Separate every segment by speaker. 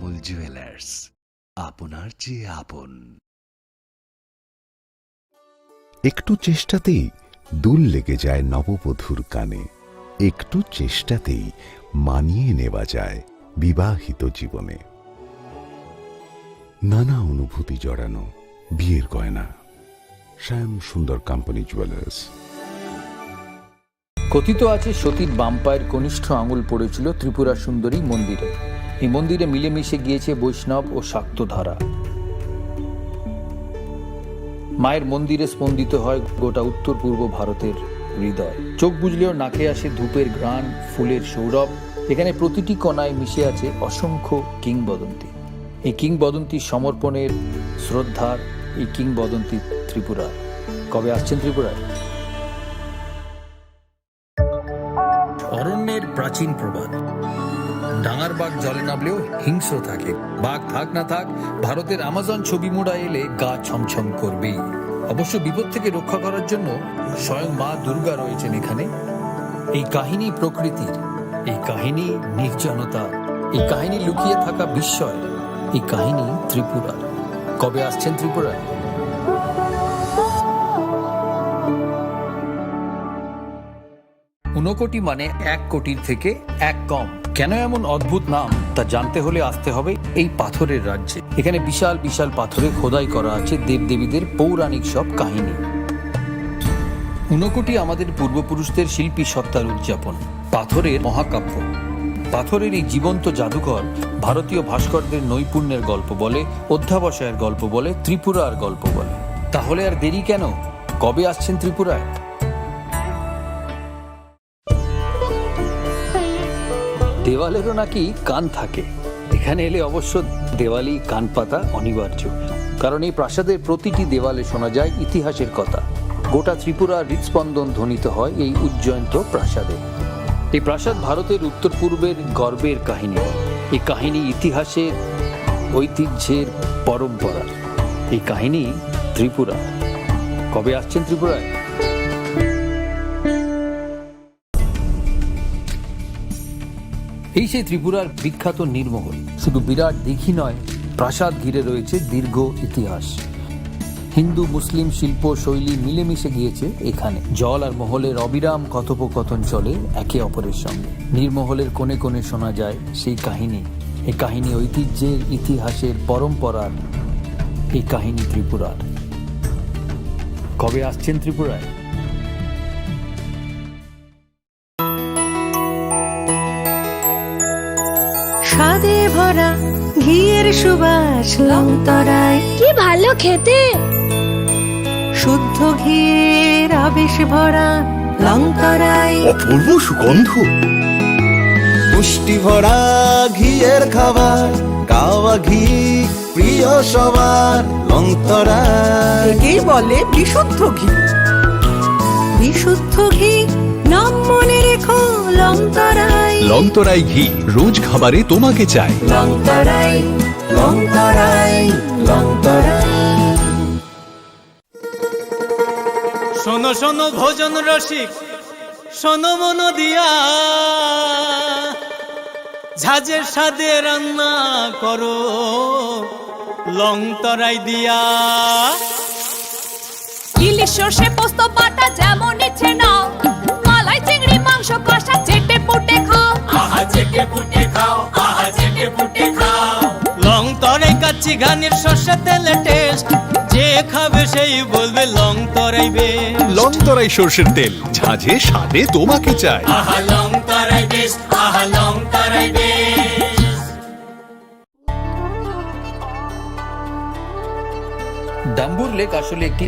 Speaker 1: নীলামুল jewellers, আপনার চেয়ে আপন।
Speaker 2: একটু চেষ্টাতেই দুল লেগে যায় নববধূর কানে, একটু চেষ্টাতেই মানিয়ে নেওয়া যায় বিবাহিত জীবনে। নানা অনুভূতি জড়ানো বিয়ের গয়না। শ্যাম সুন্দর কোম্পানি জুয়েলার্স।
Speaker 3: কথিত আছে সতীর বাম পায়ের কনিষ্ঠ আঙুল পড়েছিল ত্রিপুরা সুন্দরী মন্দিরে। এই মন্দিরে মিলেমিশে গিয়েছে বৈষ্ণব ও শাক্ত ধারা। মায়ের মন্দিরে স্পন্দিত হয় গোটা উত্তর পূর্ব ভারতের হৃদয়। চোখ বুঝলেও নাকে আসে ধূপের ঘ্রাণ, ফুলের সৌরভ। এখানে প্রতিটি কণায় মিশে আছে অসংখ্য কিংবদন্তি। এই কিংবদন্তি সমর্পণের, শ্রদ্ধার, এই কিংবদন্তি ত্রিপুরা। কবে আসছেন ত্রিপুরায়? অরণ্যের প্রাচীন প্রবাদ, ডাঙার বাঘ জলে নামলেও হিংস্র থাকে। বাঘ থাক না থাক, ভারতের আমাজন ছবি মোড়া এলে গা ছমছম করবেই। অবশ্য বিপদ থেকে রক্ষা করার জন্য স্বয়ং মা দুর্গা রয়েছেন এখানে। এই কাহিনী প্রকৃতির, এই কাহিনী নির্জনতা, এই কাহিনী লুকিয়ে থাকা বিস্ময়, এই কাহিনী ত্রিপুরার। কবে আসছেন ত্রিপুরায়? ঊনকোটি মানে 1 কোটির থেকে 1 কম। কেন এমন অদ্ভুত নাম তা জানতে হলে আসতে হবে এই পাথরের রাজ্যে। এখানে বিশাল বিশাল পাথরে খোদাই করা আছে দেবদেবীদের পৌরাণিক সব কাহিনী। ঊনকোটি আমাদের পূর্বপুরুষদের শিল্পী সত্তার উদযাপন, পাথরের মহাকাব্য। পাথরের এই জীবন্ত জাদুঘর ভারতীয় ভাস্করদের নৈপুণ্যের গল্প বলে, অধ্যাবসায়ের গল্প বলে, ত্রিপুরার গল্প বলে। তাহলে আর দেরি কেন? কবে আসছেন ত্রিপুরায়? দেওয়ালেরও নাকি কান থাকে। এখানে এলে অবশ্য দেওয়ালি কান পাতা অনিবার্য, কারণ এই প্রাসাদের প্রতিটি দেওয়ালে শোনা যায় ইতিহাসের কথা। গোটা ত্রিপুরার হৃদস্পন্দন ধ্বনিত হয় এই উজ্জয়ন্ত প্রাসাদে। এই প্রাসাদ ভারতের উত্তর পূর্বের গর্বের কাহিনী। এই কাহিনী ইতিহাসের, ঐতিহ্যের, পরম্পরা। এই কাহিনী ত্রিপুরা। কবে আসছেন ত্রিপুরায়? এই সেই ত্রিপুরার বিখ্যাত নীরমহল। শুধু বিরাট দিঘি নয়, প্রাসাদ ঘিরে রয়েছে দীর্ঘ ইতিহাস। হিন্দু মুসলিম শিল্প শৈলী মিলেমিশে গিয়েছে এখানে। জল আর মহলের অবিরাম কথোপকথন চলে একে অপরের সঙ্গে। নীরমহলের কোণে কোণে শোনা যায় সেই কাহিনী। এই কাহিনী ঐতিহ্যের, ইতিহাসের, পরম্পরার। এই কাহিনী ত্রিপুরার। কবে আসছেন ত্রিপুরায়?
Speaker 4: স্বাদে ভরা ঘিয়ের সুবাস লংতরায়,
Speaker 5: কি ভালো খেতে।
Speaker 4: শুদ্ধ ঘিয়ের আবেশ ভরা লংতরায়,
Speaker 6: অপূর্ব সুগন্ধ। পুষ্টি ভরা ঘিয়ের খাবার, গাওয়া ঘি প্রিয় সবার লংতরায়।
Speaker 4: একেই বলে বিশুদ্ধ ঘি। বিশুদ্ধ ঘি নাম মনে রেখো লংতরায়।
Speaker 7: লংতরাই ঘি রোজ খাবারে তোমাকে চাই।
Speaker 4: লংতরায়, লংতরায়, লংতরায়।
Speaker 8: শোনো শোনো ভোজন রসিক, শোনো মন দিয়া, ঝাঁঝের স্বাদে রান্না করো লংতরাই দিয়া।
Speaker 5: ইলিশ সর্ষে পোস্ত বাটা যেমন ইচ্ছে নাও, মালাই চিংড়ি মাংস কষা চেটে পুটে খাও।
Speaker 8: আহা চেটে পুটে খাও, আহা চেটে পুটে খাও। লংতরাই কাচ্চি ঘানির সর্ষে তেলে টেস্ট, যে খাবে সেই বলবে লংতরাই বেশ।
Speaker 7: লংতরাই সর্ষের তেল, ঝাঁঝে স্বাদে তোমাকে চাই।
Speaker 8: আহা লংতরাই বেশ, আহা লংতরাই বেশ।
Speaker 3: ডাম্বুর লেক আসলে একটি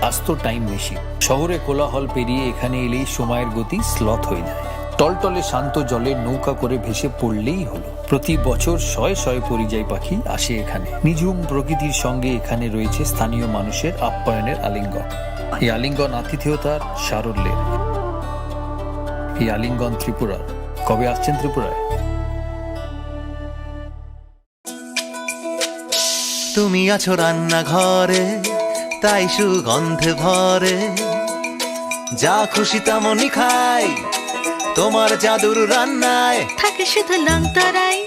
Speaker 3: আস্ত টাইম মেশিন। শহরে কোলাহল পেরিয়ে এখানে এলেই সময়ের গতি স্লথ হয়ে যায়। টলটলে শান্ত জলে নৌকা করে ভেসে পড়লেই হলো। প্রতি বছর শয়ে শয়ে পরিযায়ী পাখি আসে এখানে। নিঝুম প্রকৃতির সঙ্গে এখানে রয়েছে স্থানীয় মানুষের আপ্যায়নের আলিঙ্গন। এই আলিঙ্গন আতিথেয়তার সারল্যের। এই আলিঙ্গন ত্রিপুরার। কবে আসছেন ত্রিপুরায়?
Speaker 6: তুমি আছো রান্নাঘরে, তাই সুগন্ধে ভরে, যা খুশি তেমনই খাই তোমার জাদুর রান্নায়।
Speaker 4: থাকে শুধু লংতরাই,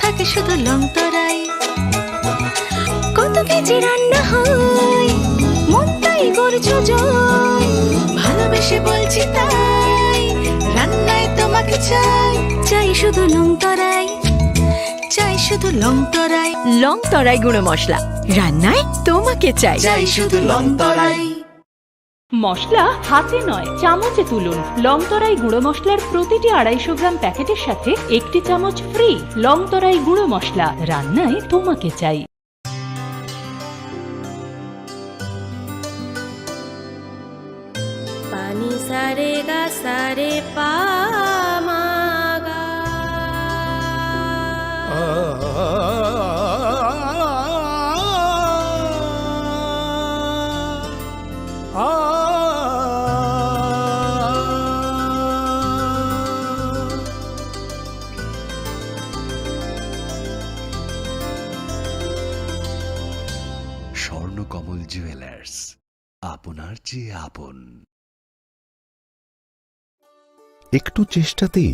Speaker 4: থাকে থাকে শুধু লং তরাই। কত কেজি রান্না হয়, মনটাই করছো জয়, ভালোবেসে বলছি তাই, রান্নায় তোমাকে চাই, চাই শুধু লং তরাই, চাই শুধু লং তরাই। লং তরাই গুঁড়ো মশলা, রান্নায় তোমাকে চাই, চাই শুধু লং তরাই।
Speaker 9: মশলা হাতে নয় চামচে তুলুন। লংতরাই গুঁড়ো মশলার প্রতিটি 250 গ্রাম প্যাকেটের সাথে 1টি চামচ ফ্রি। লংতরাই গুঁড়ো মশলা, রান্নায় তোমাকে চাই।
Speaker 4: পানি সারে গা সারে পা মা গা।
Speaker 1: স্বর্ণকমল জুয়েলার্স, আপনার চেয়ে আপন।
Speaker 2: একটু চেষ্টাতেই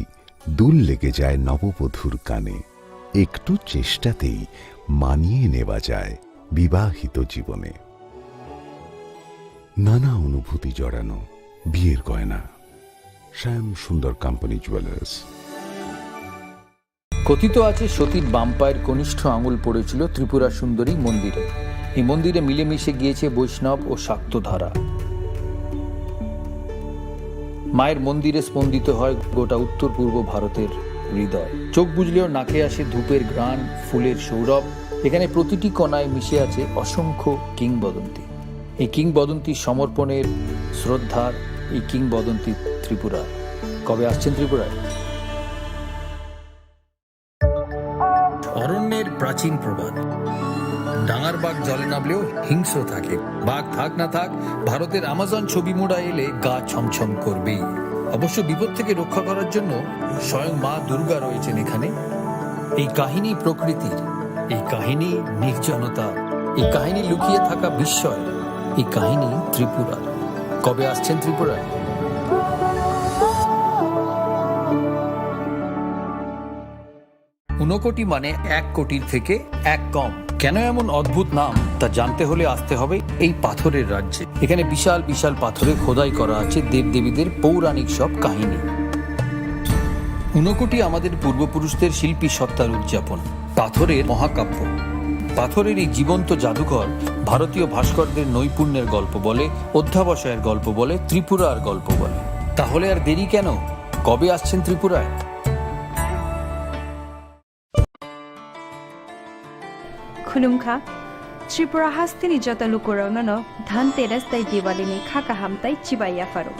Speaker 2: দুল লেগে যায় নববধূর কানে, একটু চেষ্টাতেই মানিয়ে নেওয়া যায় বিবাহিত জীবনে। নানা অনুভূতি জড়ানো বিয়ের গয়না, শ্যাম সুন্দর কোম্পানি জুয়েলার্স।
Speaker 3: কথিত আছে সতীর বাম পায়ের কনিষ্ঠ আঙুল পড়েছিল ত্রিপুরা সুন্দরী মন্দিরে। এই মন্দিরে মিলেমিশে গিয়েছে বৈষ্ণব ও শাক্ত ধারা। মায়ের মন্দিরে স্পন্দিত হয় গোটা উত্তর পূর্ব ভারতের হৃদয়। চোখ বুঝলেও নাকে আসে ধূপের ঘ্রাণ, ফুলের সৌরভ। এখানে প্রতিটি কণায় মিশে আছে অসংখ্য কিংবদন্তি। এই কিংবদন্তি সমর্পণের, শ্রদ্ধার, এই কিংবদন্তি ত্রিপুরা। কবে আসছেন ত্রিপুরায়? অরণ্যের প্রাচীন প্রবাদ, ডাঙার বাঘ জলে নামলেও হিংস্র থাকে। বাঘ থাক না থাক, ভারতের আমাজন ছবি মোড়া এলে গা ছমছম করবেই। অবশ্য বিপদ থেকে রক্ষা করার জন্য স্বয়ং মা দুর্গা রয়েছেন এখানে। এই কাহিনী প্রকৃতির, এই কাহিনী নির্জনতা, এই কাহিনী লুকিয়ে থাকা বিস্ময়, এই কাহিনী ত্রিপুরার। কবে আসছেন ত্রিপুরায়? ঊনকোটি মানে 1 কোটির থেকে 1 কম। কেন এমন অদ্ভুত নাম তা জানতে হলে আসতে হবে এই পাথরের রাজ্যে। এখানে বিশাল বিশাল পাথরে খোদাই করা আছে দেবদেবীদের পৌরাণিক সব কাহিনী। ঊনকোটি আমাদের পূর্বপুরুষদের শিল্পী সত্তার উদযাপন, পাথরের মহাকাব্য। পাথরের এই জীবন্ত জাদুঘর ভারতীয় ভাস্করদের নৈপুণ্যের গল্প বলে, অধ্যাবসায়ের গল্প বলে, ত্রিপুরার গল্প বলে। তাহলে আর দেরি কেন? কবে আসছেন ত্রিপুরায়?
Speaker 10: खुलुमखा त्रिपुरा हास्तिनि जता लुकुराउनो धनतेरस ताई दिवालीनि खाका हामताई चिबाइया फारो।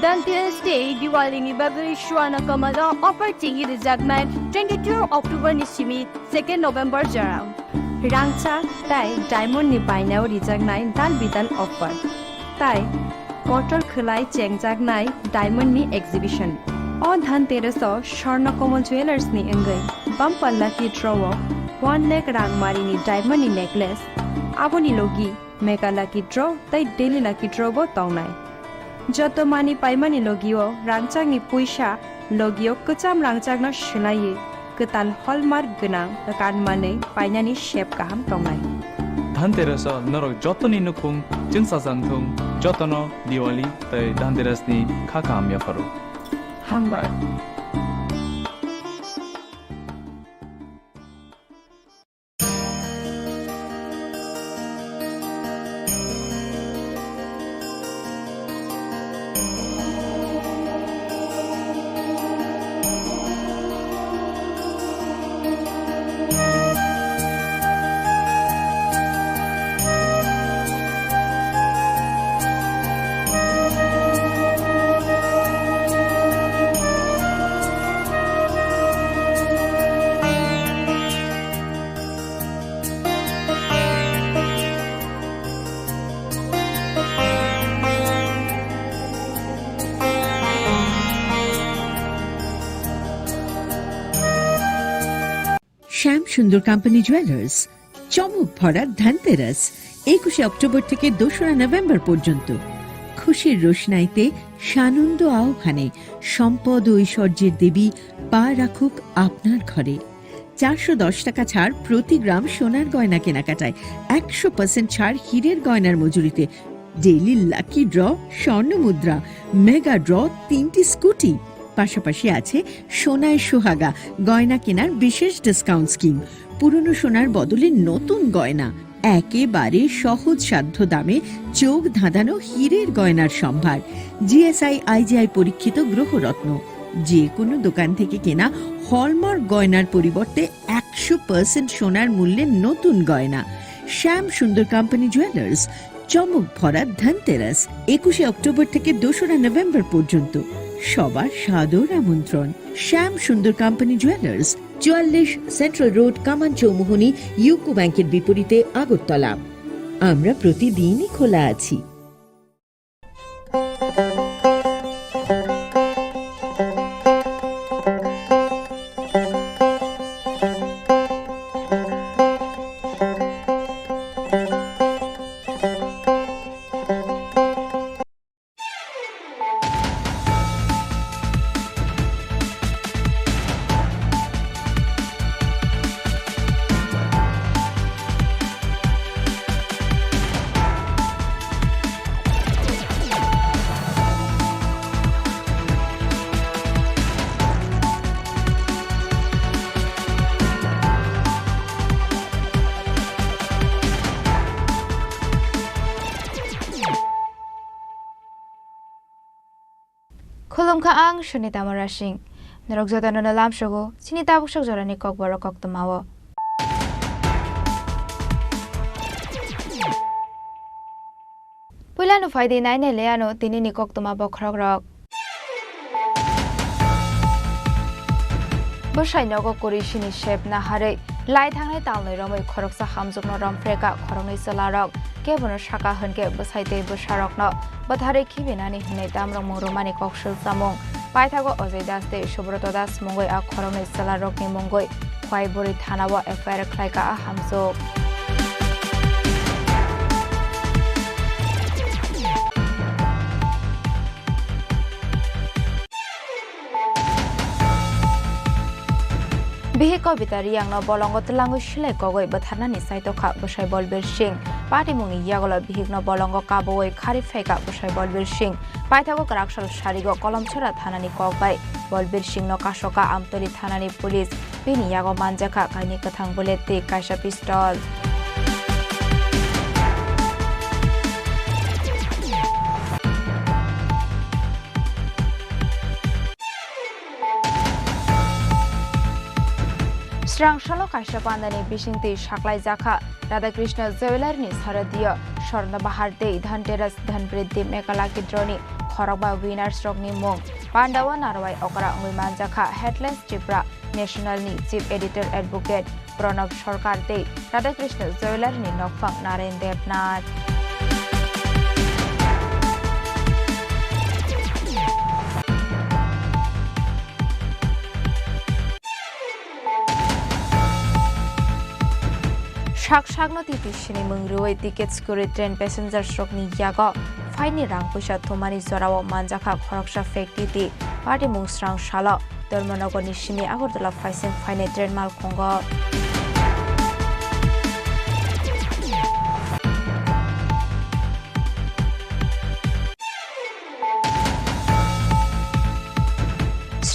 Speaker 5: धनतेरस डे दिवालीनि बागै सुवाना कमला अफर टिंगी रिजार्भमेन 22 अक्टोबर निसिमी 2 नभेम्बर जराउ।
Speaker 10: रांचा ताई डायमंड नि बायनाव रिजार्भनाय दाल बिदाल अफर ताई कटल खलाई चेंगजागनाय डायमंड नि एक्जिबिशन। अ धनतेरस स्वर्णकमल ज्वेलर्स नि अंगै बमपल्ला की ड्रॉ 1 लाख रांगमारिनि डायमंड नि नेकलेस आबोनि लोगी मेगा लाकी ड्रॉ ताई डेली लाकी ड्रॉ बो तौनाय। जत मानि पाइमानि लोगियो रांचांनि पैसा लोगियो कचाम रांचांनो सोलायो कताल हलमार्क गोनां कानमानै पाइनानि शेप गाहाम तौनाय।
Speaker 11: धनतेरस नरक जतनि नुखुं जिंसा जानथुं जतनो दिवाली ताई धनतेरसनि खाका हामया फारो।
Speaker 10: हामबाय।
Speaker 12: শ্যাম সুন্দর কোম্পানি জুয়েলার্স, চমক ভরা ধনতেরাস 21 অক্টোবর থেকে 2রা নভেম্বর পর্যন্ত। খুশির রোশনাইতে সানন্দ আহ্বানে সম্পদ ও ঐশ্বর্যের দেবী পা রাখুক আপনার ঘরে। 410 টাকা ছাড় প্রতি গ্রাম সোনার গয়না কেনাকাটায়, 100% ছাড় হীরের গয়নার মজুরিতে, ডেইলি লাকি ড্র, স্বর্ণ মুদ্রা, মেগা ড্র, 3টি স্কুটি। পাশাপাশি আছে সোনায় সোহাগা গয়না কেনার বিশেষ ডিসকাউন্ট স্কিম। পুরনো সোনার বদলে নতুন গয়না, একেবারে সহজ সাধ্য দামে চোখ ধাঁধানো হীরের গয়নার সম্ভার। জিএসআই আইজিআই পরীক্ষিত গ্রহরত্ন। যে কোনো দোকান থেকে কেনা হলমার্ক গয়নার পরিবর্তে 100% সোনার মূল্যে নতুন গয়না। শ্যাম সুন্দর কোম্পানি জুয়েলার্স, চমক ভরা ধনতেরাস, 21 অক্টোবর থেকে 2রা নভেম্বর পর্যন্ত। সবার সাদর আমন্ত্রণ। শ্যাম সুন্দর কোম্পানি জুয়েলার্স, 44 সেন্ট্রাল রোড, কামান চৌমুহনী, ইউকো ব্যাংকের বিপরীতে, আগরতলা। আমরা প্রতিদিনই খোলা আছি।
Speaker 13: Khulumkha ang Shunita Marashing. Narogzota no nalam shogo, sinita bushok jorani kokbaro koktamawo. Pulano faidi naine leano tinini koktama bokrogrok. Bushai nogo kuri shini shep na hare. Lai thangnai talnoi romoi khoroksa hamjuk no romfreka khoroknai salarok. Kebono shaka hunke busaite busharok no. Bathare khibinani hinai tamrong moromani kokshul samong. Paithago Ojay daste Subroto das mongoi a khoroknai salarok ni mongoi. Khwai bori thanawa FIR khlaika a hamjuk. Bihi kobita riyang no bolongo telangu shilai kogoi batharnani saitokha Bashai Bolbir Singh. Party mungi yagola bihik no bolongo kaboi khari faika Bashai Bolbir Singh. Paithago karakshal sharigo kolomchora thanani kokbai. Bolbir Singh no kashoka amtori thanani police. Bini yago manjaka kaini kathang buleti kaisa pistol. Srang Shalo Kaisha Pandani Bishinti Shaklai Jaka Radha Krishna Jewelry Saradiya Sharna Bahar Day Dhanteras Dhanbridhi Mekalaki Droni Khorokba Winners Rogni Mong Pandawa Narwai Okara Ngwiman Jaka Headlines Chipra National Ni Chief Editor Advocate Pranab Sarkar Day Radha Krishna Jewelry Ni Nokfang Naren Devnath Shakshagno tipishini mungruoi tickets kuri train passenger stroke ni yago faini rang puisa thomani zorawo manjaka khoroksha factory party mungsrang shala Dharmanagar ni simi Agartala faising faini train mal khongo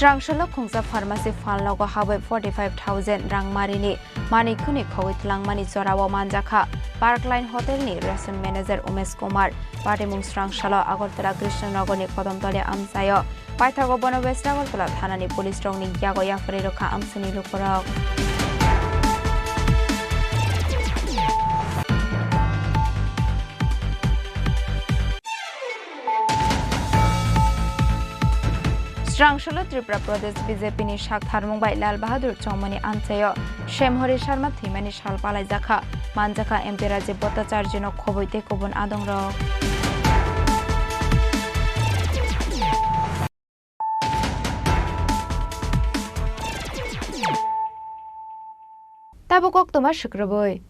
Speaker 13: Srangshalo Khongsa Pharmacy Falnogo Hawe 45,000 Rang Marini Mani Kuni Khowit Langmani Zorawo Manjaka Parkline Hotel ni Restaurant Manager Umesh Kumar Party Mung Srangshalo Agartala Krishnanagar ni Kodomtole Amsayo Paithago Bono West Agartala Thanani Police Strong ni Yago Yafari Rokha Amsani Lukorok Srangshalo Tripura Pradesh BJP ni Shak Tharmungbai Lal Bahadur Chomani Ansayo Shemhori Sharma Thimani Shalpalai Jaka Manjaka MP Rajiv Bhattacharya no Khoboite Kobon Adongro Tabukok Toma Shukraboi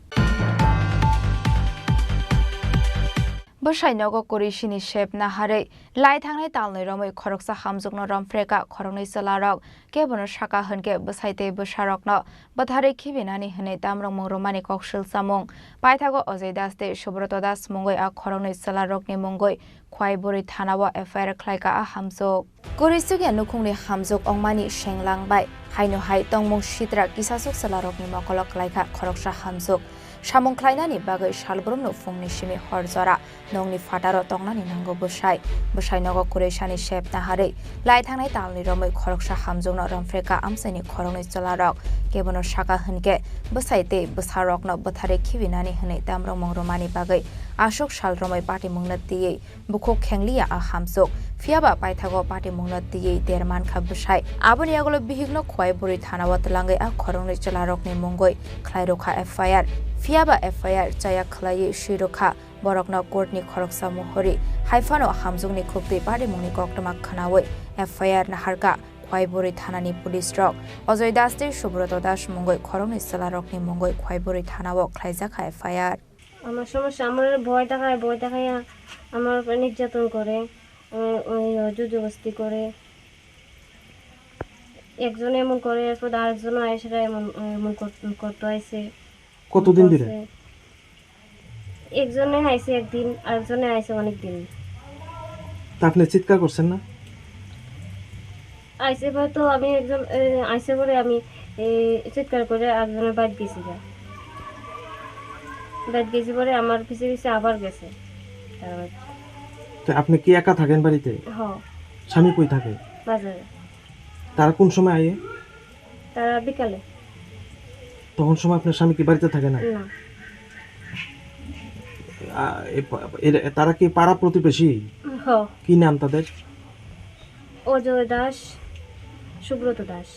Speaker 13: Boshainogo Kurishini Shep Nahare, Light Hangay Talni Romo Koroksa Hamzukno Ramfreka, Koroni Salarok, Kebono Shaka Hunke, Bosaite Bosharokno, Bathare Kivinani Hene Damrong Romani Kokshil Samong, Paitago Ozedaste, Shubrotodas Mongoi a Koroni Salarok ni Mongoi, Kwaiburi Tanawa Affair Klaika a Hamzok. Kurisugi Nukungli Hamzuk Ongmani Shenglang Bai, Haino Hai Tongmong Shitra Kisasuk Salarok ni Mokolok Klaika Koroksha Hamzuk. Shamong Klainani Bagai Shalbrum no Fungni Shimi Horzora, Nongni Fataro Tongnani Nango Bushai, Bushainogo Kureshani Shep Nahare, Light Hanai Talni Romo Koroksha Hamzuk no Ramfreka Amseni Koroni Salarok, Gebono Shaka Hunke, Busaite, Busharok no Bathare Kivinani Hene Damrong Romani Bagai, Ashok Shal Romo Party Mungnati, Buko Kenglia a Hamzuk, Fiaba Paitago Party Mungnati, Derman Kabushai, Aboniagolo Bihigno Kwaiburi Tanawat Lange a Koroni Salarok ni Mongoi, Klairoka FIR. Fiaba FIR Jaya Klaye Shiroka, Borokna Courtney Koroksa Mohori, Haifano Hamzungni Kukti Party Muni Koktama Kanawe, FIR Naharka, Kwaiburi Tanani Police Rock, Ozoidaste Shubroto Dash Mongoi Koroni Salarokni Mongoi Kwaiburi Tanawo Klaizaka FIR.
Speaker 14: আমার সমস্যা আমার ভয় দেখায় আমার উপর নির্যাতন করে ওই জুজুবস্তি করে একজন এমন করে এরপর আরেকজন এসে এমন করতে আইছে
Speaker 15: কতদিন ধরে
Speaker 14: একজনে আইছে একদিন আরেকজনে আইছে অনেক দিন
Speaker 15: তা আপনি চিৎকার করছেন না
Speaker 14: আইছে হয়তো আমি একজন আইছে পরে আমি চিৎকার করে আরেকজনের বাড়ি গেছি পরে আমার পিছে পিছে আবার গেছে
Speaker 15: তো আপনি কি একা থাকেন বাড়িতে
Speaker 14: হ্যাঁ
Speaker 15: স্বামী কই থাকে
Speaker 14: বাজারে
Speaker 15: তারা কোন সময় আয়ে
Speaker 14: তারা বিকালে
Speaker 15: তখন সময় আপনার স্বামী কি বাড়িতে থাকে না
Speaker 14: না
Speaker 15: তারা কি পাড়া প্রতিবেশী
Speaker 14: হ্যাঁ
Speaker 15: কি নাম তাদের
Speaker 14: অজয় দাস সুব্রত দাস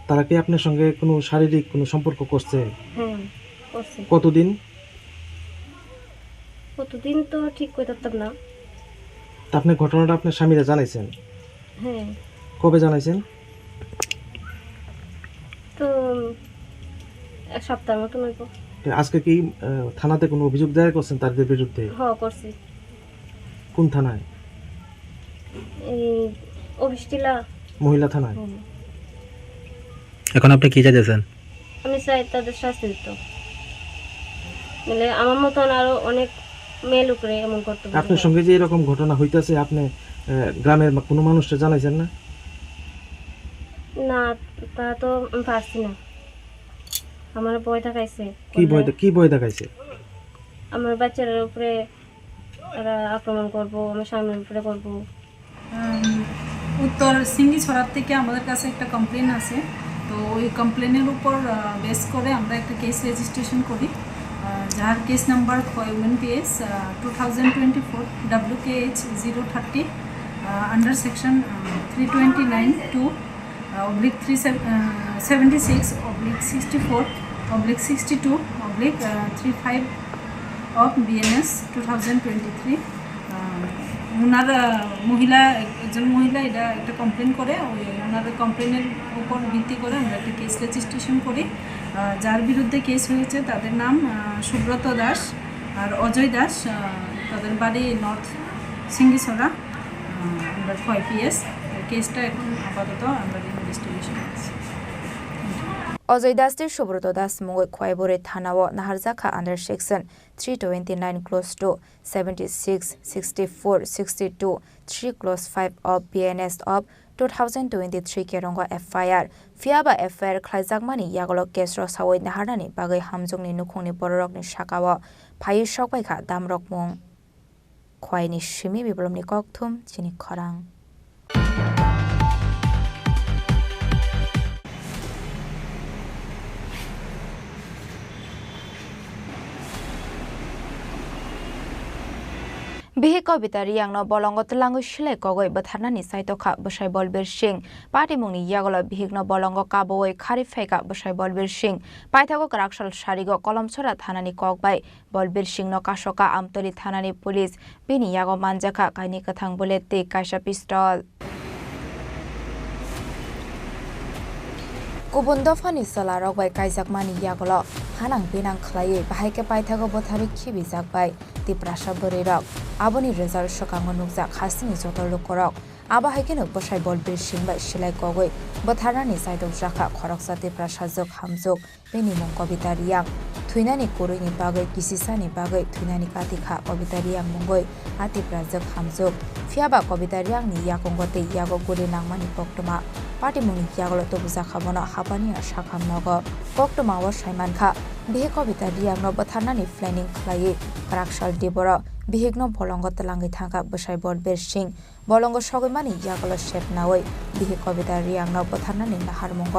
Speaker 15: তারা কি আপনার সঙ্গে কোনো শারীরিক কোনো সম্পর্ক করছে
Speaker 14: হ্যাঁ করছে
Speaker 15: কতদিন
Speaker 14: তো ঠিক কই থাকতাম না
Speaker 15: তা আপনি ঘটনাটা আপনার স্বামীরা জানাইছেন
Speaker 14: হ্যাঁ
Speaker 15: কবে জানাইছেন
Speaker 14: তো এক সপ্তাহ মতো হইব
Speaker 15: আজকে কি থানাতে কোনো অভিযোগ দায়ের করছেন তাদের বিরুদ্ধে
Speaker 14: হ্যাঁ করছি
Speaker 15: কোন থানায়
Speaker 14: এই অফিসটিলা
Speaker 15: মহিলা থানায়
Speaker 16: এখন আপনি কি চাইতেছেন
Speaker 14: আমি চাই তাদের শাস্তি দিতে মানে আমার মতন আরো অনেক মেয়ে লোকরে এমন করতে পারে
Speaker 15: আপনার সঙ্গে যে এরকম ঘটনা হইতাছে আপনি গ্রামের কোনো মানুষকে জানাইছেন না
Speaker 14: না তা তো আমি পারছি না আমার ভয় দেখাইছে
Speaker 15: কি ভয় দেখাইছে
Speaker 14: আমার বাচ্চাদের উপরে এরা আক্রমণ করব আমার স্বামীর উপরে করব
Speaker 17: উত্তর সিঙ্গিছড়ার থেকে আমাদের কাছে একটা কমপ্লেন আছে তো ওই কমপ্লেনের উপর বেস করে আমরা একটা কেস রেজিস্ট্রেশন করি যার case number WNPS 2024 WKH 030 under section 329/2/376/64/62/35 of BNS 2023 ওনার একজন মহিলা এটা একটা কমপ্লেন করে ওই ওনার কমপ্লেনের উপর ভিত্তি করে আমরা একটা কেস রেজিস্ট্রেশন করি যার বিরুদ্ধে কেস হয়েছে তাদের নাম সুব্রত দাস আর অজয় দাস তাদের বাড়ি নর্থ সিঙ্গিছড়া আন্ডার 5PS কেসটা এখন আপাতত আমরা ইনভেস্টিগেশন আছে
Speaker 13: Ozoi Daste Shubroto Das Mongoi Kwaibore Thanawo Naharzaka under section 329 close to 76 64 62 3 close 5 of BNS of 2023 Kerongo FIR Fiaba FIR Klaizakmani Yagolo Kesro Sawoi Naharani Bagai Hamjungni Nukungni Bororokni Shakawa Payi Shokwaika Damrok Mong Kwaini Shimi Biblomni Koktum Chini Korang Bihi Kobitari yang no bolongot langu shile kogoi batharnani saitoka Bashai Bolbir Singh Party mungni yagolo bihik no bolongo kaboi kharifeka Bashai Bolbir Singh Paithago Karakshal Sharigo Kolomchora Thanani Kokbai Bolbir Singh no Kashoka Amtoli Thanani Police Bini yago manjaka kaini kathang bulete kaisha pistol गुबुन दफानि सला रगबाय कायजाकमानि यागल हानां बेनां खलायै बाहायके पाइथागो बोथारि खिबि जागबाय Tiprasa बोरैरक आबनि result सकांगो नुकजा खासिनि जतर लुकरक आबाहायकेनो बसाय बल बिरसिंबाय सिलाय कगै बोथारनानि साइदौ जाखा खरकसा तिप्रासा जोग हामजुग बेनि मुं कविता रियां थुइनानि कुरैनि बागै किसिसानि बागै थुइनानि कातिखा कविता रियां मुंगै आतिप्रा जोग हामजुग फियाबा कविता रियांनि याकंगते यागो गुरि नांमानि पक्टमा पार्टी मुनि यागल तबु जाखाबनो हापानि शाखाम नग पक्टमा व साइमानखा बिहे कविता रियां बोथारनानि प्लेनिंग खलायै राक्षल दिबर बिहेगनो बलंग तलांगै थांगा बसाय बल बेरसिं बलंग सगैमानि यागल शेपनावै बिहे कविता रियां बोथारनानि नाहारमंग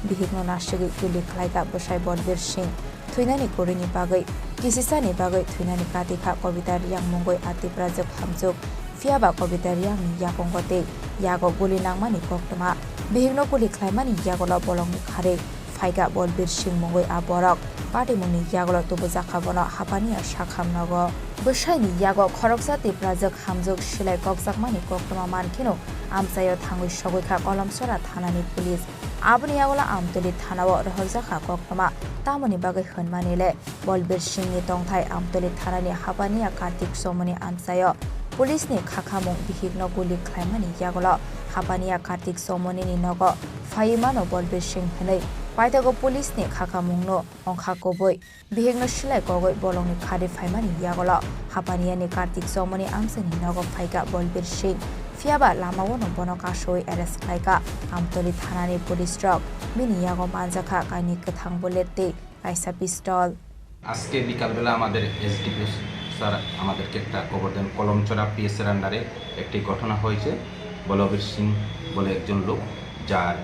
Speaker 13: बिहेगनो नासिगै गुलि खलायगा बसाय बल बेरसिं थुइनानि कुरैनि बागै किसिसानि बागै थुइनानि कातिखा कविता रियां मुंगै आतिप्रा जोग हामजुग फियाबा कविता रियांनि याकंगते यागो गुलि नांमानि पक्टमा बिहेगनो गुलि खलायमानि यागल बलंगनि खारै फाइगा बल बिरसिं मुंगै आबरक पार्टी मुनि यागल तबु जाखाबनो हापानि शाखाम नग बसायनि यागो खरकसा तिप्रा जोग हामजुग सिलाय कगजाकमानि पक्टमा मानखिनो आमसायो थांगै सगैखा कलमसरा थानानि पुलिस आबनि यागला आमतली थानाव रहरजाखा पक्टमा तामनि बागै होनमानिले बल बिरसिंनि तंथाय आमतली थानानि हापानिया कार्तिक सोमनि आमसायो पुलिसनि खाखामुं बिहिगनो गुलि खलायमानि यागल हापानिया कार्तिक सोमनि नग फाइमानो बल बिरसिं हनै पाइथागो पुलिसनि खाखामुंनो अंखा कबै बिहिगनो सिलाय कगै बलंनि खारि फाइमानि यागल हापानियानि कार्तिक सोमनि आमसानि नग फाइगा बल बिरसिं फियाबा लामावनो बनकाशोय एरेस्ट खालायगा आमतली थानानि पुलिस ट्रक मिनि यागो मानजाखा काइनि गोथां बुलेट কাইসা পিস্তল
Speaker 16: আজকে বিকালবেলা আমাদের এসডিপি স্যার আমাদেরকে একটা খবর দেন কলমচড়া পিএসের আন্ডারে একটি ঘটনা হয়েছে বলবীর সিং বলে একজন লোক যার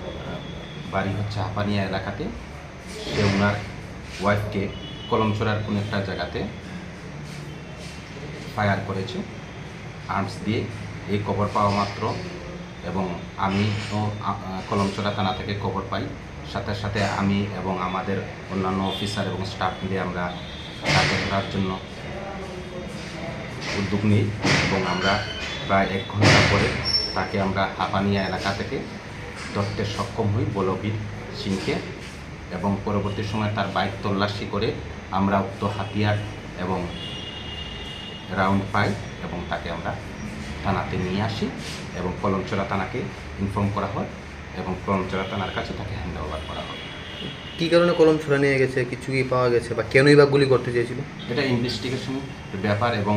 Speaker 16: বাড়ি হচ্ছে হাপানিয়া এলাকাতে সে ওনার ওয়াইফকে কলমচড়ার কোনো একটা জায়গাতে ফায়ার করেছে আর্মস দিয়ে এই খবর পাওয়া মাত্র এবং আমি কলমচড়া থানা থেকে খবর পাই সাথে সাথে আমি এবং আমাদের অন্যান্য অফিসার এবং স্টাফ মিলে আমরা তাকে ধরার জন্য উদ্যোগ নিই এবং আমরা প্রায় 1 ঘন্টা পরে তাকে আমরা হাপানিয়া এলাকা থেকে ধরতে সক্ষম হই বলবীর সিংকে এবং পরবর্তী সময় তার বাইক তল্লাশি করে আমরা উক্ত হাতিয়ার এবং রাউন্ড পাই এবং তাকে আমরা থানাতে নিয়ে আসি এবং কলমচড়া থানাকে ইনফর্ম করা হয় এবং কলমচড়া থানার কাছে তাকে হ্যান্ড ওভার করা হয়।
Speaker 18: কী কারণে কলমচড়া নিয়ে গেছে কিছু কি পাওয়া গেছে বা কেনই বা গুলি করতে চেয়েছিল?
Speaker 16: এটা ইনভেস্টিগেশন ব্যাপার এবং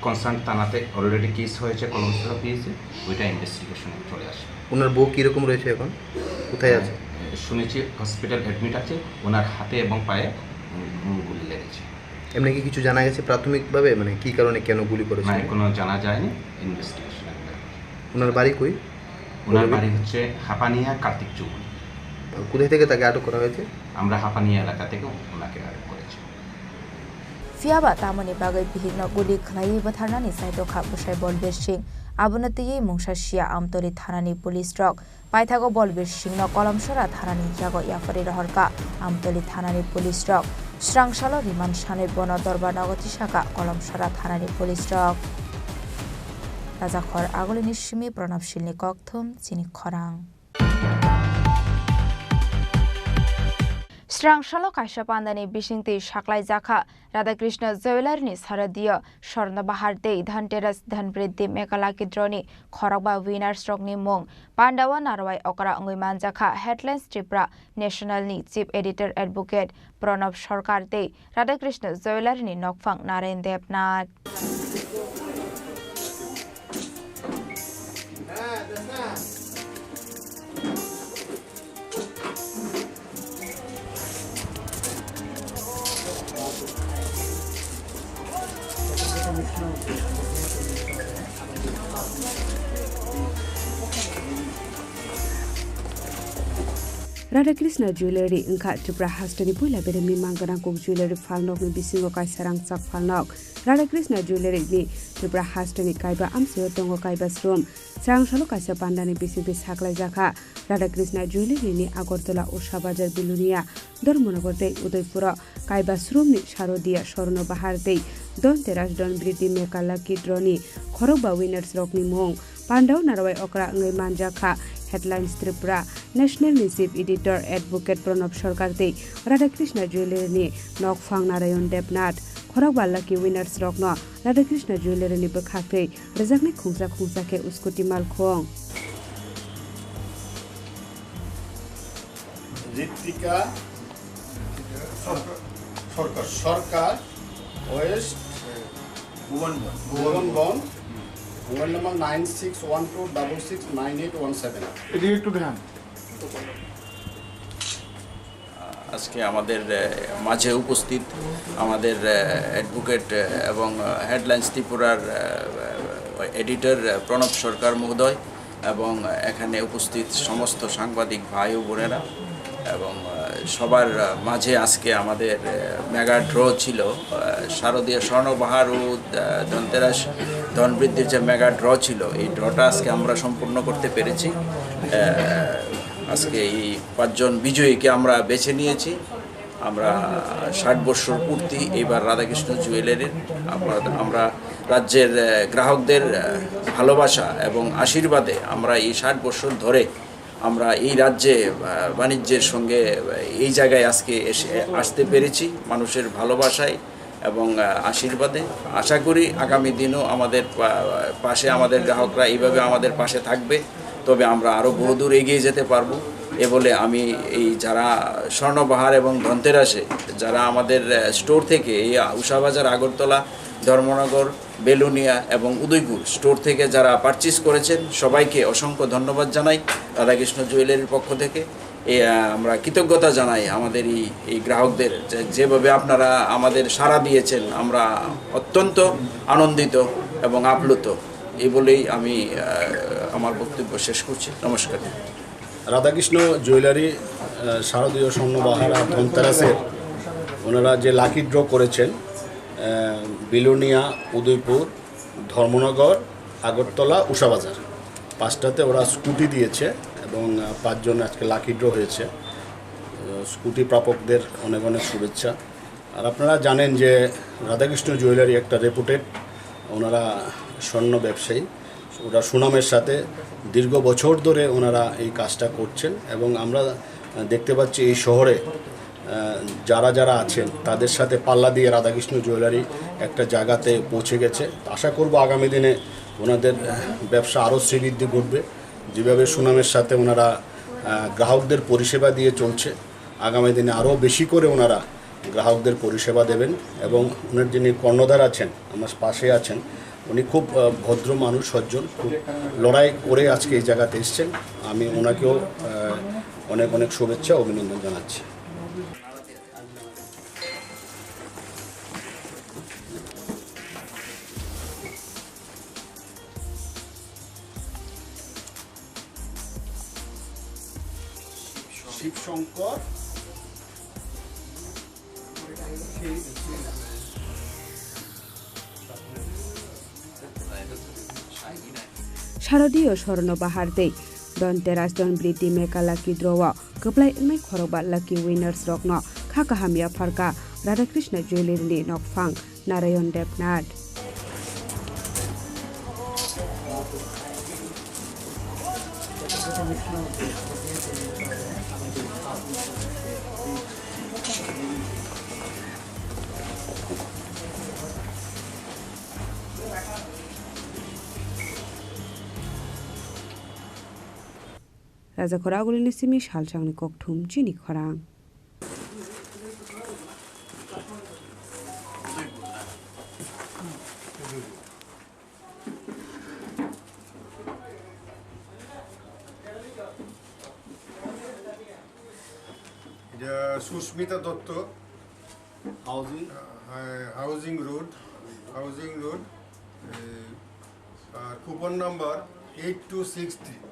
Speaker 16: কনসার্ন থানাতে অলরেডি কেস হয়েছে কলমচড়া পেয়েছে ওইটা ইনভেস্টিগেশনে চলে আসে।
Speaker 18: ওনার বউ কীরকম রয়েছে এখন, কোথায় আছে?
Speaker 16: শুনেছি হসপিটাল অ্যাডমিট আছে, ওনার হাতে এবং পায়ে গুলি লেগেছে।
Speaker 18: এমনি কি কিছু জানা গেছে প্রাথমিকভাবে, মানে কী কারণে কেন গুলি করেছে?
Speaker 16: না, কোনো জানা যায়নি, ইনভেস্টিগেশন।
Speaker 18: ওনার বাড়ি কই?
Speaker 16: ওনার বাড়ি হচ্ছে হাপানিয়া কার্তিক চৌক।
Speaker 18: কোথায় থেকে তাকে আটক করা হয়েছে?
Speaker 16: আমরা হাপানিয়া এলাকা থেকে ওনাকে আটক করেছি।
Speaker 13: फियाबा तामनि बागै बिहिगनो गुलि खलायै बोथारनानि साइदखा बसाय Balbir Singh आबुनतियै मुंसासिया आमतली थानानि police truck पाइथागो Balbir सिंहनो कलमसरा थानानि यागो याफारि रहरका आमतली थानानि police truck स्रांसालो remand सानै बन दरबार नगति शाखा कलमसरा थानानि पुलिस ट्रक राजाखर आगलिनि सिमी प्रणबशीलनि ककथुम चिनि खरां स्रांसालो काश्यप आन्दानि बिसिंति साक्लाय जाखा राधाकृष्ण ज्वेलारिनि शारदीय स्वर्णबाहार दे धनतेरस धनवृद्धि मेघाला किद्रनि खरकबा विनार स्ट्रकनि मुं पान्डावा नारवाय अकरा अंगै मानजाखा हेडलाइन्स त्रिपुरा नेशनलनि chief editor advocate Pranab Sarkar दे राधाकृष्ण ज्वेलारिनि नकफां नारायण देबनाथ
Speaker 19: राधाकृष्ण ज्वेलरी इंखा त्रिपुरा हास्टनि पुला बेरेमि मांगना कोक ज्वेलरी फालनक नि बिसिंगो कायसारां चाक फालनक राधाकृष्ण ज्वेलरी नि त्रिपुरा हास्टनि कायबा आमसे दंगो कायबा श्रम स्रांसालो कायसा पान्डानि बिसिंति साक्लाय जाखा राधाकृष्ण ज्वेलरी नि आगरतला उषा बाजार बिलुनिया धर्मनगर दे उदयपुर कायबा श्रमनि शारदीय स्वर्णबाहार दे धनतेरस धनवृद्धि मेघाला किद्रनि खरकबा विनार्स रकनि मुं Pandau Narawai Okra Ngai Manjaka Headlines Tripura National ni Chief Editor Advocate Pranab Sarkar Dei Radhakrishna Jewelry ni Nokphang Narayan Debnath Khorak Lucky Winners Rokno Radhakrishna Jewelry ni Bakhakrei Rejakni Khungsa ke Uskuti Malkhong
Speaker 20: Ritwika Sarkar west ভুবনবন mobile number 9612669817 এদিকে একটু ধ্যান
Speaker 21: আজকে আমাদের মাঝে উপস্থিত আমাদের advocate এবং হেডলাইন্স ত্রিপুরার এডিটর প্রণব সরকার মহোদয় এবং এখানে উপস্থিত সমস্ত সাংবাদিক ভাই ও বোনেরা এবং সবার মাঝে আজকে আমাদের মেগা ড্র ছিল শারদীয় স্বর্ণবাহার ও ধনতেরাস ধনবৃদ্ধির যে মেগা ড্র ছিল এই ড্রটা আজকে আমরা সম্পূর্ণ করতে পেরেছি আজকে এই 5 জন বিজয়ীকে আমরা বেছে নিয়েছি আমরা 60 বছর পূর্তি এইবার রাধাকৃষ্ণ জুয়েলারির আমরা রাজ্যের গ্রাহকদের ভালোবাসা এবং আশীর্বাদে আমরা এই 60 বছর ধরে আমরা এই রাজ্যে বাণিজ্যের সঙ্গে এই জায়গায় আজকে আসতে পেরেছি মানুষের ভালোবাসায় এবং আশীর্বাদে আশা করি আগামী দিনও আমাদের পাশে আমাদের গ্রাহকরা এইভাবে আমাদের পাশে থাকবে তবে আমরা আরও বহুদূর এগিয়ে যেতে পারবো এ বলে আমি এই যারা স্বর্ণবাহার এবং ধনতেরাসে যারা আমাদের স্টোর থেকে এই উষাবাজার আগরতলা ধর্মনগর বেলুনিয়া এবং উদয়পুর স্টোর থেকে যারা পারচেজ করেছেন সবাইকে অসংখ্য ধন্যবাদ জানাই রাধাকৃষ্ণ জুয়েলারির পক্ষ থেকে আমরা কৃতজ্ঞতা জানাই আমাদের এই গ্রাহকদের যেভাবে আপনারা আমাদের সাড়া দিয়েছেন আমরা অত্যন্ত আনন্দিত এবং আপ্লুত এই বলেই আমি আমার বক্তব্য শেষ করছি নমস্কার
Speaker 20: রাধাকৃষ্ণ জুয়েলারি শারদীয় স্বর্ণবাহার আর ধনতেরাসের ওনারা যে লাকি ড্র করেছেন বিলোনিয়া উদয়পুর ধর্মনগর আগরতলা উষাবাজার 5টাতে ওরা স্কুটি দিয়েছে এবং 5 জন আজকে লাকি ড্র হয়েছে স্কুটি প্রাপকদের অনেক অনেক শুভেচ্ছা আর আপনারা জানেন যে রাধাকৃষ্ণ জুয়েলারি একটা রেপুটেড ওনারা স্বর্ণ ব্যবসায়ী ওরা সুনামের সাথে দীর্ঘ বছর ধরে ওনারা এই কাজটা করছেন এবং আমরা দেখতে পাচ্ছি এই শহরে যারা যারা আছেন তাদের সাথে পাল্লা দিয়ে রাধাকৃষ্ণ জুয়েলারি একটা জায়গাতে পৌঁছে গেছে আশা করব আগামী দিনে ওনাদের ব্যবসা আরও শ্রীবৃদ্ধি ঘটবে যেভাবে সুনামের সাথে ওনারা গ্রাহকদের পরিষেবা দিয়ে চলছে আগামী দিনে আরও বেশি করে ওনারা গ্রাহকদের পরিষেবা দেবেন এবং ওনার যিনি কর্ণধার আছেন আমার পাশে আছেন উনি খুব ভদ্র মানুষ সজ্জন খুব লড়াই করে আজকে এই জায়গাতে এসেছেন আমি ওনাকেও অনেক অনেক শুভেচ্ছা অভিনন্দন জানাচ্ছি শিবশঙ্কর
Speaker 19: শারদীয় স্বর্ণবাহার দেই ধনতেরাস ধনবৃদ্ধি মেকা লাকি দ্রোয়া কপ্লাই ইংমাই খরবা লাকি উইনার্স রকন খাকাহামিয়া ফারকা রাধাকৃষ্ণ জুয়েলারি নকফাং Narayan Debnath Raja Koraguli Nisimi Shalchang Koktum Chini Korang.
Speaker 20: Susmita Dutta housing road coupon number 8263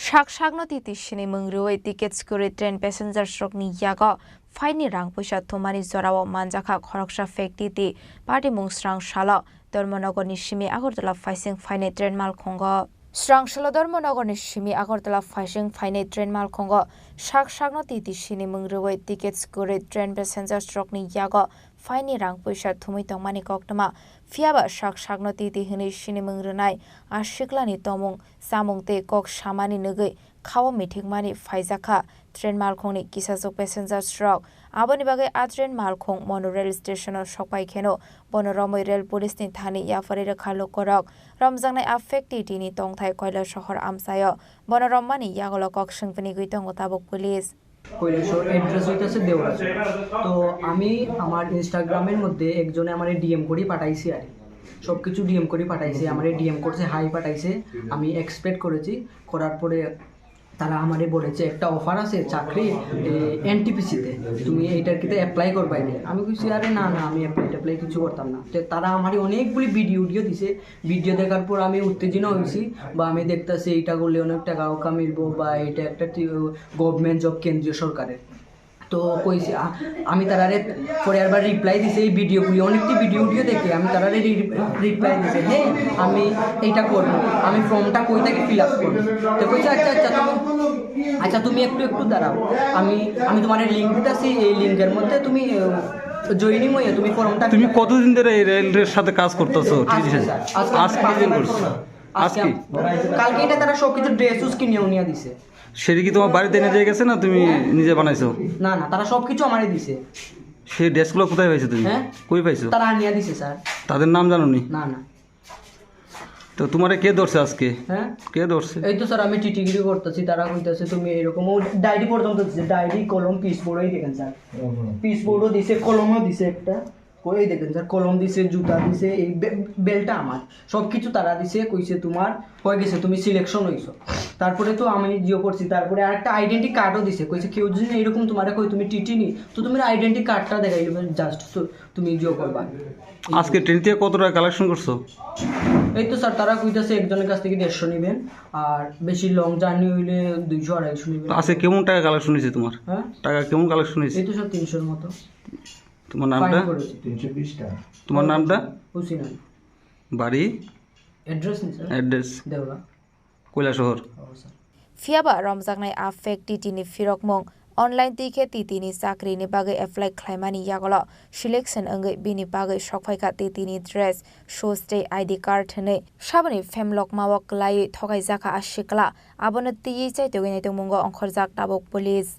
Speaker 13: Shakshagno titishini mungruwe tickets kuri train passenger stroke ni yaga faini rang puisa thomani zorawo manjaka khoroksha fekti ti party mungsrang shala Dharmanagar ni shimi Agartala faising faini train mal khongo Srangshala Dharmanagorni Shimi Agartala Faishing Fine Train Malkongo Shak Shagno Titi Shini Mungruwe Tickets Gure Train Passenger Stroke Yago Fine Rang Pusha Tumitong Mani Koktama Fiaba Shak Shagno Titi Hini Shini Mungrunai Ashiklani Tomung Samung Te Kok Shamani Nugi Kawa Meeting Mani Faizaka Train Malkongni Kisasok Passenger Stroke Aboni Bagai A Train Malkong Monorail Station of Shopai Keno Bonoromoi Rail Police Ni Thani Yafarida Kalo Korok Ramzangnai affected ini Tongthai Koila Shohor Amsayo Bonoromani Yagolo Kok Shingpani Guitong Tabok Police
Speaker 7: কৈলাসর address হইতাছে দেওরাজ তো আমি আমার ইনস্টাগ্রামের মধ্যে একজনে আমারে ডিএম করে পাঠাইছি আর সবকিছু ডিএম করে পাঠাইছে আমারে ডিএম করছে হাই পাঠাইছে আমি এক্সপেক্ট করেছি করার পরে তারা আমারে বলেছে একটা অফার আছে চাকরি এনটিপিসিতে তুমি এইটার কিতে অ্যাপ্লাই করবাই না আমি কইছি আরে না না আমি অ্যাপ্লাই কিছু করতাম না তো তারা আমারে অনেকগুলি ভিডিও দিছে ভিডিও দেখার পর আমি উত্তেজিত হইছি বা আমি দেখতাছি এইটা করলে অনেক টাকাও কামাইবো বা এটা একটা গভর্নমেন্ট জব কেন্দ্রীয় সরকারের তো কইছি আমি তারারে পরে আবার রিপ্লাই দিছে এই ভিডিওগুলি অনেকটি ভিডিও দেখে আমি তারারে রিপ্লাই দিছে হ্যাঁ আমি এইটা করব আমি ফর্মটা কই থেকে ফিল আপ করব তো কইছে আচ্ছা তুমি একটু দাঁড়াও আমি তোমারে লিংক দিতাছি এই লিংকের মধ্যে তুমি জয়েনিং হয়ে তুমি ফর্মটা
Speaker 22: তুমি কতদিন ধরে এই রেলের সাথে কাজ করতেছো আজকে দিন করছো আজকে
Speaker 7: কালকে এটা তারা সবকিছু ড্রেসউস কিনেও নিয়ে দিছে
Speaker 22: সেটা কি তোমার বাড়িতে এনে দিয়ে গেছে না তুমি নিজে বানাইছো
Speaker 7: না না তারা সবকিছু আমারে দিছে
Speaker 22: সেই ড্রেসগুলো কোথায় পাইছো তুমি কই পাইছো
Speaker 7: তারা আনিয়া দিছে স্যার
Speaker 22: তাদের নাম জানো নি
Speaker 7: না না
Speaker 22: তো তোমারে কে ধরছে আজকে
Speaker 7: হ্যাঁ
Speaker 22: কে ধরছে
Speaker 7: এই তো স্যার আমি টিটিগিরি করতেছি তারা কইতাছে তুমি এরকম ডায়েরি পর্যন্ত দিছে ডায়েরি কলম পিস বোর্ডই দেখেন স্যার পিস বোর্ডও দিছে কলমও দিছে একটা কই দেখেন স্যার কলম দিছে জুতা দিছে এই বেলটা আমার সবকিছু তারা দিছে কইছে তোমার হয়ে গেছে তুমি সিলেকশন হইছো তারপরে তো আমি জিও করছি তারপরে আরেকটা আইডেন্টি কার্ডও দিছে কইছে কেউ যদি এরকম তোমারে কই তুমি টিটি নি তো তুমি আইডেন্টি কার্ডটা দেখাইলে জাস্ট তুমি জিও করবা
Speaker 22: আজকে ট্রেন থেকে কত টাকা কালেকশন করছো
Speaker 7: এই তো স্যার তারা কইতাছে একজনের কাছ থেকে 150 নেবেন আর বেশি লং জার্নি হইলে 200 250 নেবেন
Speaker 22: আজকে কেমন টাকা কালেকশন হইছে তোমার
Speaker 7: হ্যাঁ
Speaker 22: টাকা কেমন কালেকশন হইছে
Speaker 7: এই তো স্যার 300 এর মতো
Speaker 22: তোমার নামটা
Speaker 7: 320 টাকা
Speaker 22: তোমার নামটা
Speaker 7: হুসেন
Speaker 22: বাড়ি
Speaker 7: অ্যাড্রেস নি স্যার
Speaker 22: অ্যাড্রেস
Speaker 7: দেওরা
Speaker 22: Kailashahar
Speaker 13: Fiaba Ramzagnai affect titini firokmong online tike titini sakri ni bagai apply claimani yagolo selection angai bini bagai shokphaika titini dress show stay ID card ne shabani femlok mawak lai thogai jaka ashikla abona tiyi chai togene tongmongo onkhorjak tabok police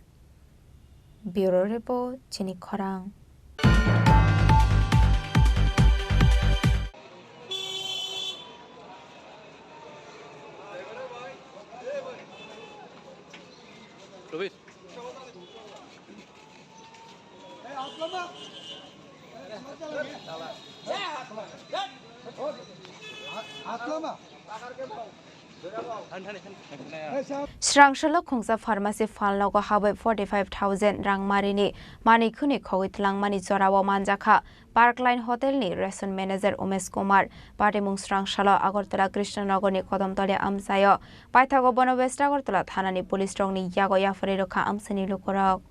Speaker 13: bureau report chini khorang Srangshala Khongsa Pharmacy Falnogo Habai 45,000 Rang Marini Mani Kuni Khogitlang Mani Zorawa Manjaka Parkline Hotel ni Restaurant Manager Umesh Kumar Patimung Srangshala Agartala Krishnanagar ni Kodamtala Amsayo Paithago Bono West Agartala Thana ni Police Strong ni Yago Yafari Rokha Amsani Lukorok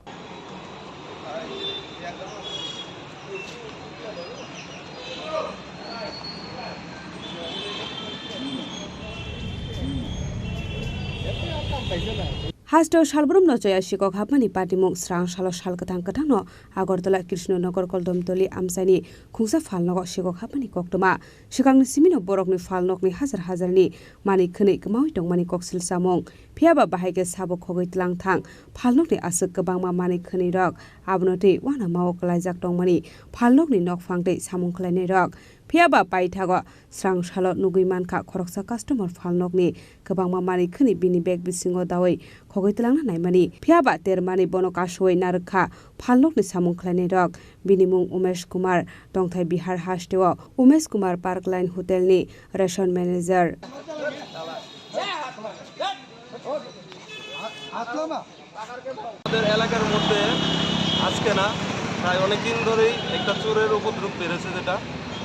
Speaker 19: হাস্ট শালব্রম নচয়া শিকক হাবমানি পাটিমুং স্রাংশাল শালকথাং কথাং ন আগরতলা কৃষ্ণনগর কলদমতলি আমসাইনি খুংসা ফালনগ শিকক হাবমানি কক্তমা শিকাংনি Cimino বরকনি ফালনকনি হাজার হাজারনি মানি খनै কমাwi tongmani koksil samong phiaba bahaike sabok khogoi tlangthang falnokni asuk kabangma mani khनै rok abnoti wana mawok laijak tongmani falnokni nokfangtei samong khlainai rok phiaba paithago srangshalo nugui mankha khoroksa customer falnokni kabangma mani khनै bini bag bisingo dawai khogoi tlangna naimani phiaba termani bonok asoi narkha falnokni samong khlainai rok bini mung Umesh Kumar tongthai Bihar Hasteo Umesh Kumar Parkline Hotel ni restaurant manager
Speaker 23: আমাদের এলাকার মধ্যে আজকে না প্রায় অনেকদিন ধরেই একটা চোরের উপদ্রব বেড়েছে যেটা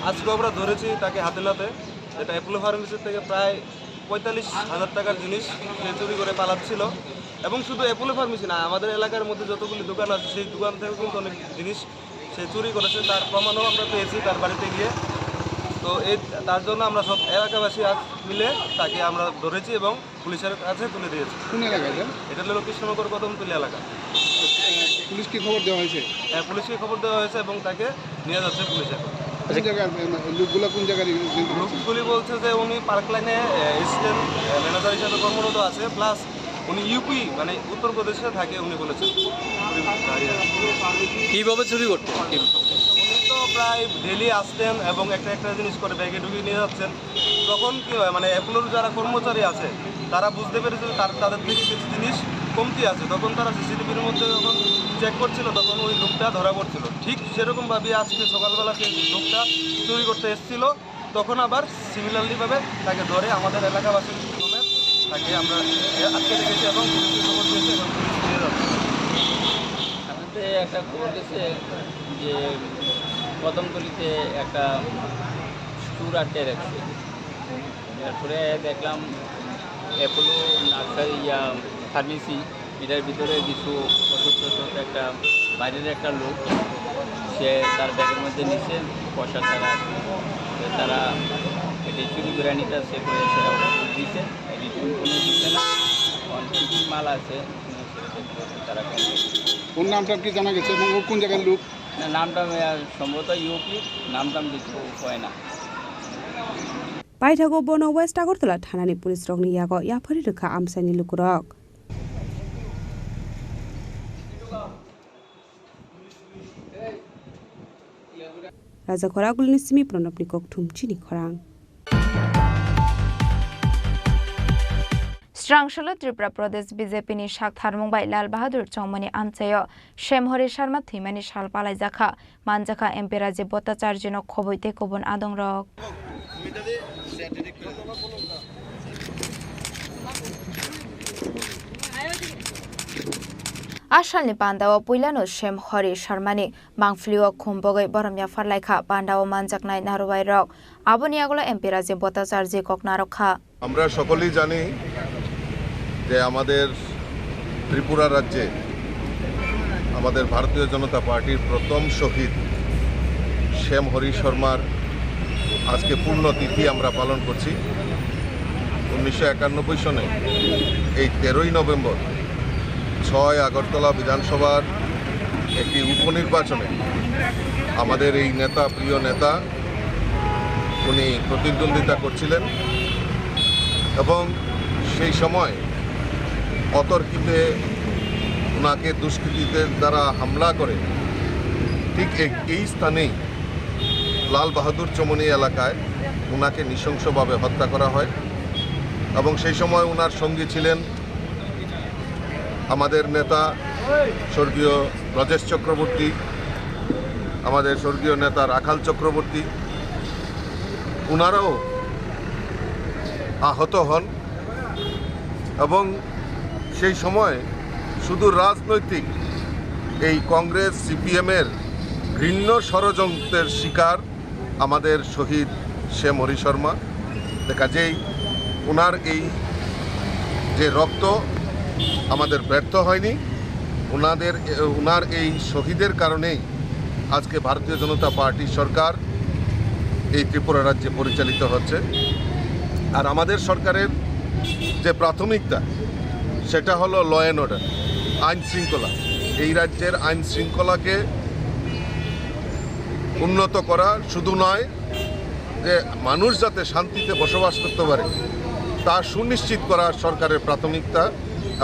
Speaker 23: আজকে আমরা ধরেছি তাকে হাতে নাতে যেটা অ্যাপোলো ফার্মেসির থেকে প্রায় 45,000 টাকার জিনিস সে চুরি করে পালাচ্ছিল এবং শুধু অ্যাপোলো ফার্মেসি না আমাদের এলাকার মধ্যে যতগুলি দোকান আছে সেই দোকান থেকে কিন্তু অনেক জিনিস সে চুরি করেছে তার প্রমাণও আমরা পেয়েছি তার বাড়িতে গিয়ে তো তার জন্য আমরা সব এলাকাবাসী আজ মিলে তাকে আমরা ধরেছি এবং পুলিশের কাছে তুলে দিয়েছি।
Speaker 6: কোন এলাকায়?
Speaker 23: এটা হলো কৃষ্ণনগর কদমতলী এলাকা।
Speaker 6: পুলিশকে খবর দেওয়া হয়েছে?
Speaker 23: হ্যাঁ, পুলিশকে খবর দেওয়া হয়েছে এবং তাকে নিয়ে যাচ্ছে পুলিশ এখন।
Speaker 6: কোন জায়গায় লোকগুলো, কোন জায়গায়?
Speaker 23: লোকগুলি বলছে যে উনি পার্ক লাইনে অ্যাসিস্ট্যান্ট ম্যানেজার হিসাবে কর্মরত আছে, প্লাস উনি ইউপি মানে উত্তরপ্রদেশে থাকে উনি বলেছেন।
Speaker 22: কীভাবে চুরি করতেন?
Speaker 23: উনি তো প্রায় ডেলি আসতেন এবং একটা জিনিস করে ব্যাগে ঢুকিয়ে নিয়ে যাচ্ছেন। তখন কী হয় মানে অ্যাপোলোর যারা কর্মচারী আছে তারা বুঝতে পেরেছে তাদের থেকে কিছু জিনিস কমতি আছে, তখন তারা সিসিটিভির মধ্যে যখন চেক করছিল তখন ওই লোকটা ধরা পড়ছিল। ঠিক সেরকমভাবে আজকে সকালবেলা সেই লোকটা চুরি করতে এসেছিল, তখন আবার সিমিলারলিভাবে তাকে ধরে আমাদের এলাকাবাসীর সমেত তাকে আমরা আজকে দেখেছি এবং পুলিশকে খবর দিয়েছি এবং পুলিশ নিয়ে যাচ্ছে।
Speaker 8: আমাদের একটা খবর দিয়েছে যে কদমতলীতে একটা স্টোর আটকে রাখছে। এরপরে দেখলাম অ্যাপোলো নার্সারি ফার্মেসি, এটার ভিতরে কিছু ওষুধ একটা বাইরের একটা লোক সে তার ব্যাগের মধ্যে নিচে পয়সা ছাড়া তারা এটি চুরি করে নিতে সে করে সেটা ওষুধ দিচ্ছে, এটি কোনো দিচ্ছে না। কী কী মাল আছে তারা
Speaker 6: কোন নামটা কি জানা গেছে এবং কোন জায়গার লোক?
Speaker 8: না, নামটা সম্ভবত ইউপি, নামটা কিছু হয় না।
Speaker 19: बायथागो बन वेस्ट आगरतला थानानि पुलिस रगनि यागो याफारि रोखा आमसानि लुकुरक राजा खरागुलनि सिमी प्रणबनि ककथुमचिनि खरां
Speaker 13: स्रांशल त्रिपुरा प्रदेश बीजेपी नि शाखथार मुंबाई लाल बहादुर चौमनि आमचायो शेमहरि शर्मा थैमानि साल पालाय जाखा मानजाखा एमपी राजीव भट्टाचार्य न खबैते कबन आदं रक आसालनि पान्डाव पुइलानो शेमहरि शर्मानि मांफलिओ खुमबगै बरमया फारलायखा पान्डाव मानजाकनाय नारुबाय रक आबनि आगला एमपी राजीव भट्टाचार्य ककनारखा
Speaker 9: আমরা সকলেই জানি যে আমাদের ত্রিপুরা রাজ্যে আমাদের ভারতীয় জনতা পার্টির প্রথম শহীদ শ্যামহরি শর্মার আজকে পূর্ণতিথি আমরা পালন করছি। 1991 সনে এই 13ই নভেম্বর 6 আগরতলা বিধানসভার একটি উপনির্বাচনে আমাদের এই নেতা, প্রিয় নেতা, উনি প্রতিদ্বন্দ্বিতা করছিলেন এবং সেই সময় অতর্কিতে ওনাকে দুষ্কৃতীদের দ্বারা হামলা করে ঠিক এই স্থানেই লাল বাহাদুর চৌমনি এলাকায় ওনাকে নৃশংসভাবে হত্যা করা হয় এবং সেই সময় ওনার সঙ্গী ছিলেন আমাদের নেতা স্বর্গীয় ব্রজেশ চক্রবর্তী, আমাদের স্বর্গীয় নেতা রাখাল চক্রবর্তী, ওনারাও আহত হন এবং সেই সময় শুধু রাজনৈতিক এই কংগ্রেস সিপিএমের ঘৃণ্য ষড়যন্ত্রের শিকার আমাদের শহীদ শ্যামহরি শর্মা। কাজেই ওনার এই যে রক্ত আমাদের ব্যর্থ হয়নি, ওনার এই শহীদের কারণেই আজকে ভারতীয় জনতা পার্টি সরকার এই ত্রিপুরা রাজ্যে পরিচালিত হচ্ছে। আর আমাদের সরকারের যে প্রাথমিকতা সেটা হলো ল অ্যান্ড অর্ডার, আইন শৃঙ্খলা। এই রাজ্যের আইন শৃঙ্খলাকে উন্নত করা শুধু নয়, যে মানুষ যাতে শান্তিতে বসবাস করতে পারে তা সুনিশ্চিত করা সরকারের প্রাথমিকতা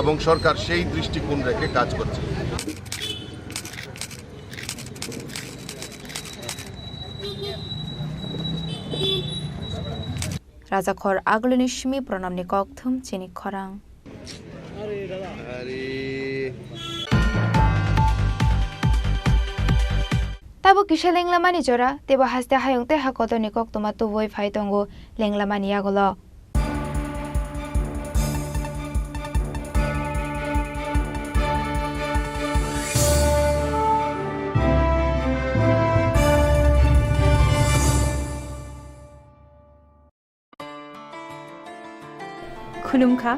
Speaker 9: এবং সরকার সেই দৃষ্টিকোণ রেখে কাজ করছে।
Speaker 13: राजाखर आगलनि सिमी प्रणबनि ककथुम चिनि खरां ताबो किसे लेंलामानि जरा तेबो हास्ते हायंते हाकतनि ककतमा तुबोय फाइतंगो लेंलामानि आगलो
Speaker 10: खुलुमखा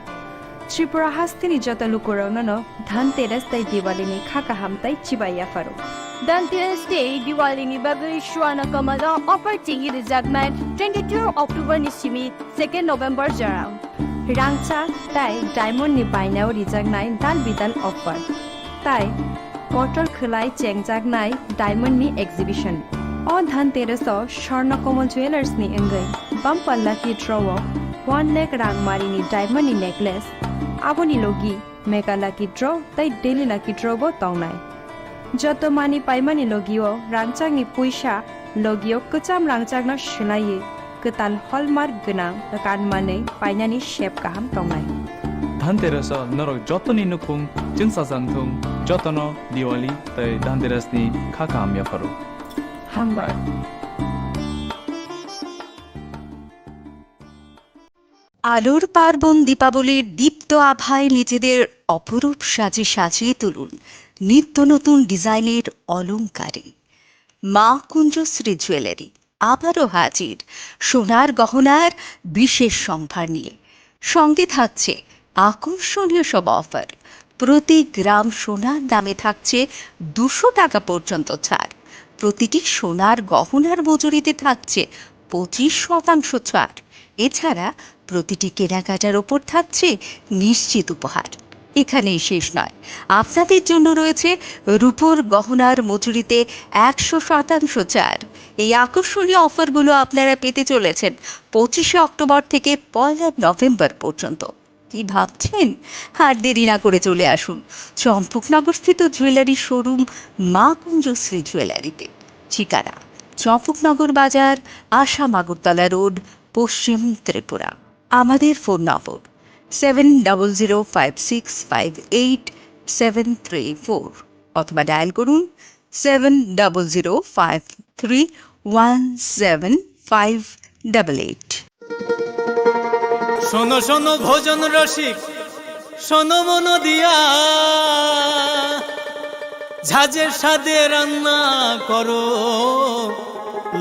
Speaker 10: त्रिपुरा हास्तिनि जता लुकुरावनो धनतेरस ताई दिवालीनि खाका हामताई चिबाया pharaoh
Speaker 5: Dhanteras Day Diwali ni bagay Shwana Kamala offer tingi rizagman 22 October ni simi 2 November jarang.
Speaker 10: Rangcha tai diamond ni bainao rijagnai dal bidan offer. Tai portal khulai chengjagnai diamond ni exhibition. O Dhanteras o Swarnakomal Jewelers ni engai bumper lucky draw 1 lakh rangmari ni diamond ni necklace. Aboni logi mega lucky draw tai daily lucky draw bo tongnai. Joto mani paimani logio rangchang ni puisa logio kucham rangchang na shilai ketal hallmark gunang kan mane painani shape kaham tongnai.
Speaker 11: Dhanteras norok jotoni nukung jinsasang thung jotono Diwali tai Dhanteras ni khaka amya faru.
Speaker 10: Hambar.
Speaker 1: আলোর পার্বণ দীপাবলির দীপ্ত আভায় নিজেদের অপরূপ সাজে সাজিয়ে তুলুন নিত্য নতুন ডিজাইনের অলংকারে। মা কুঞ্জশ্রী জুয়েলারি আবারও হাজির সোনার গহনার বিশেষ সম্ভার নিয়ে। সঙ্গে থাকছে আকর্ষণীয় সব অফার। প্রতি গ্রাম সোনার দামে থাকছে 200 টাকা পর্যন্ত ছাড়। প্রতিটি সোনার গহনার মজুরিতে থাকছে 25% ছাড়। এছাড়া প্রতিটি কেনাকাটার ওপর থাকছে নিশ্চিত উপহার। এখানেই শেষ নয়, আপনাদের জন্য রয়েছে রূপোর গহনার মজুরিতে 100% ছাড়। এই আকর্ষণীয় অফারগুলো আপনারা পেতে চলেছেন 25 অক্টোবর থেকে 1 নভেম্বর পর্যন্ত। কি ভাবছেন? আর দেরি না করে চলে আসুন চম্পকনগরস্থিত জুয়েলারি শোরুম মা কুঞ্জশ্রী জুয়েলারিতে। ঠিকানা চম্পকনগর বাজার, আসাম আগরতলা রোড, পশ্চিম ত্রিপুরা। আমাদের ফোন নম্বর 7056587734 অথবা ডায়াল করুন 7003175588।
Speaker 2: শোনো শোনো ভোজন রসিক, শোনো মন দিয়া, ঝাঁঝের স্বাদে রান্না করো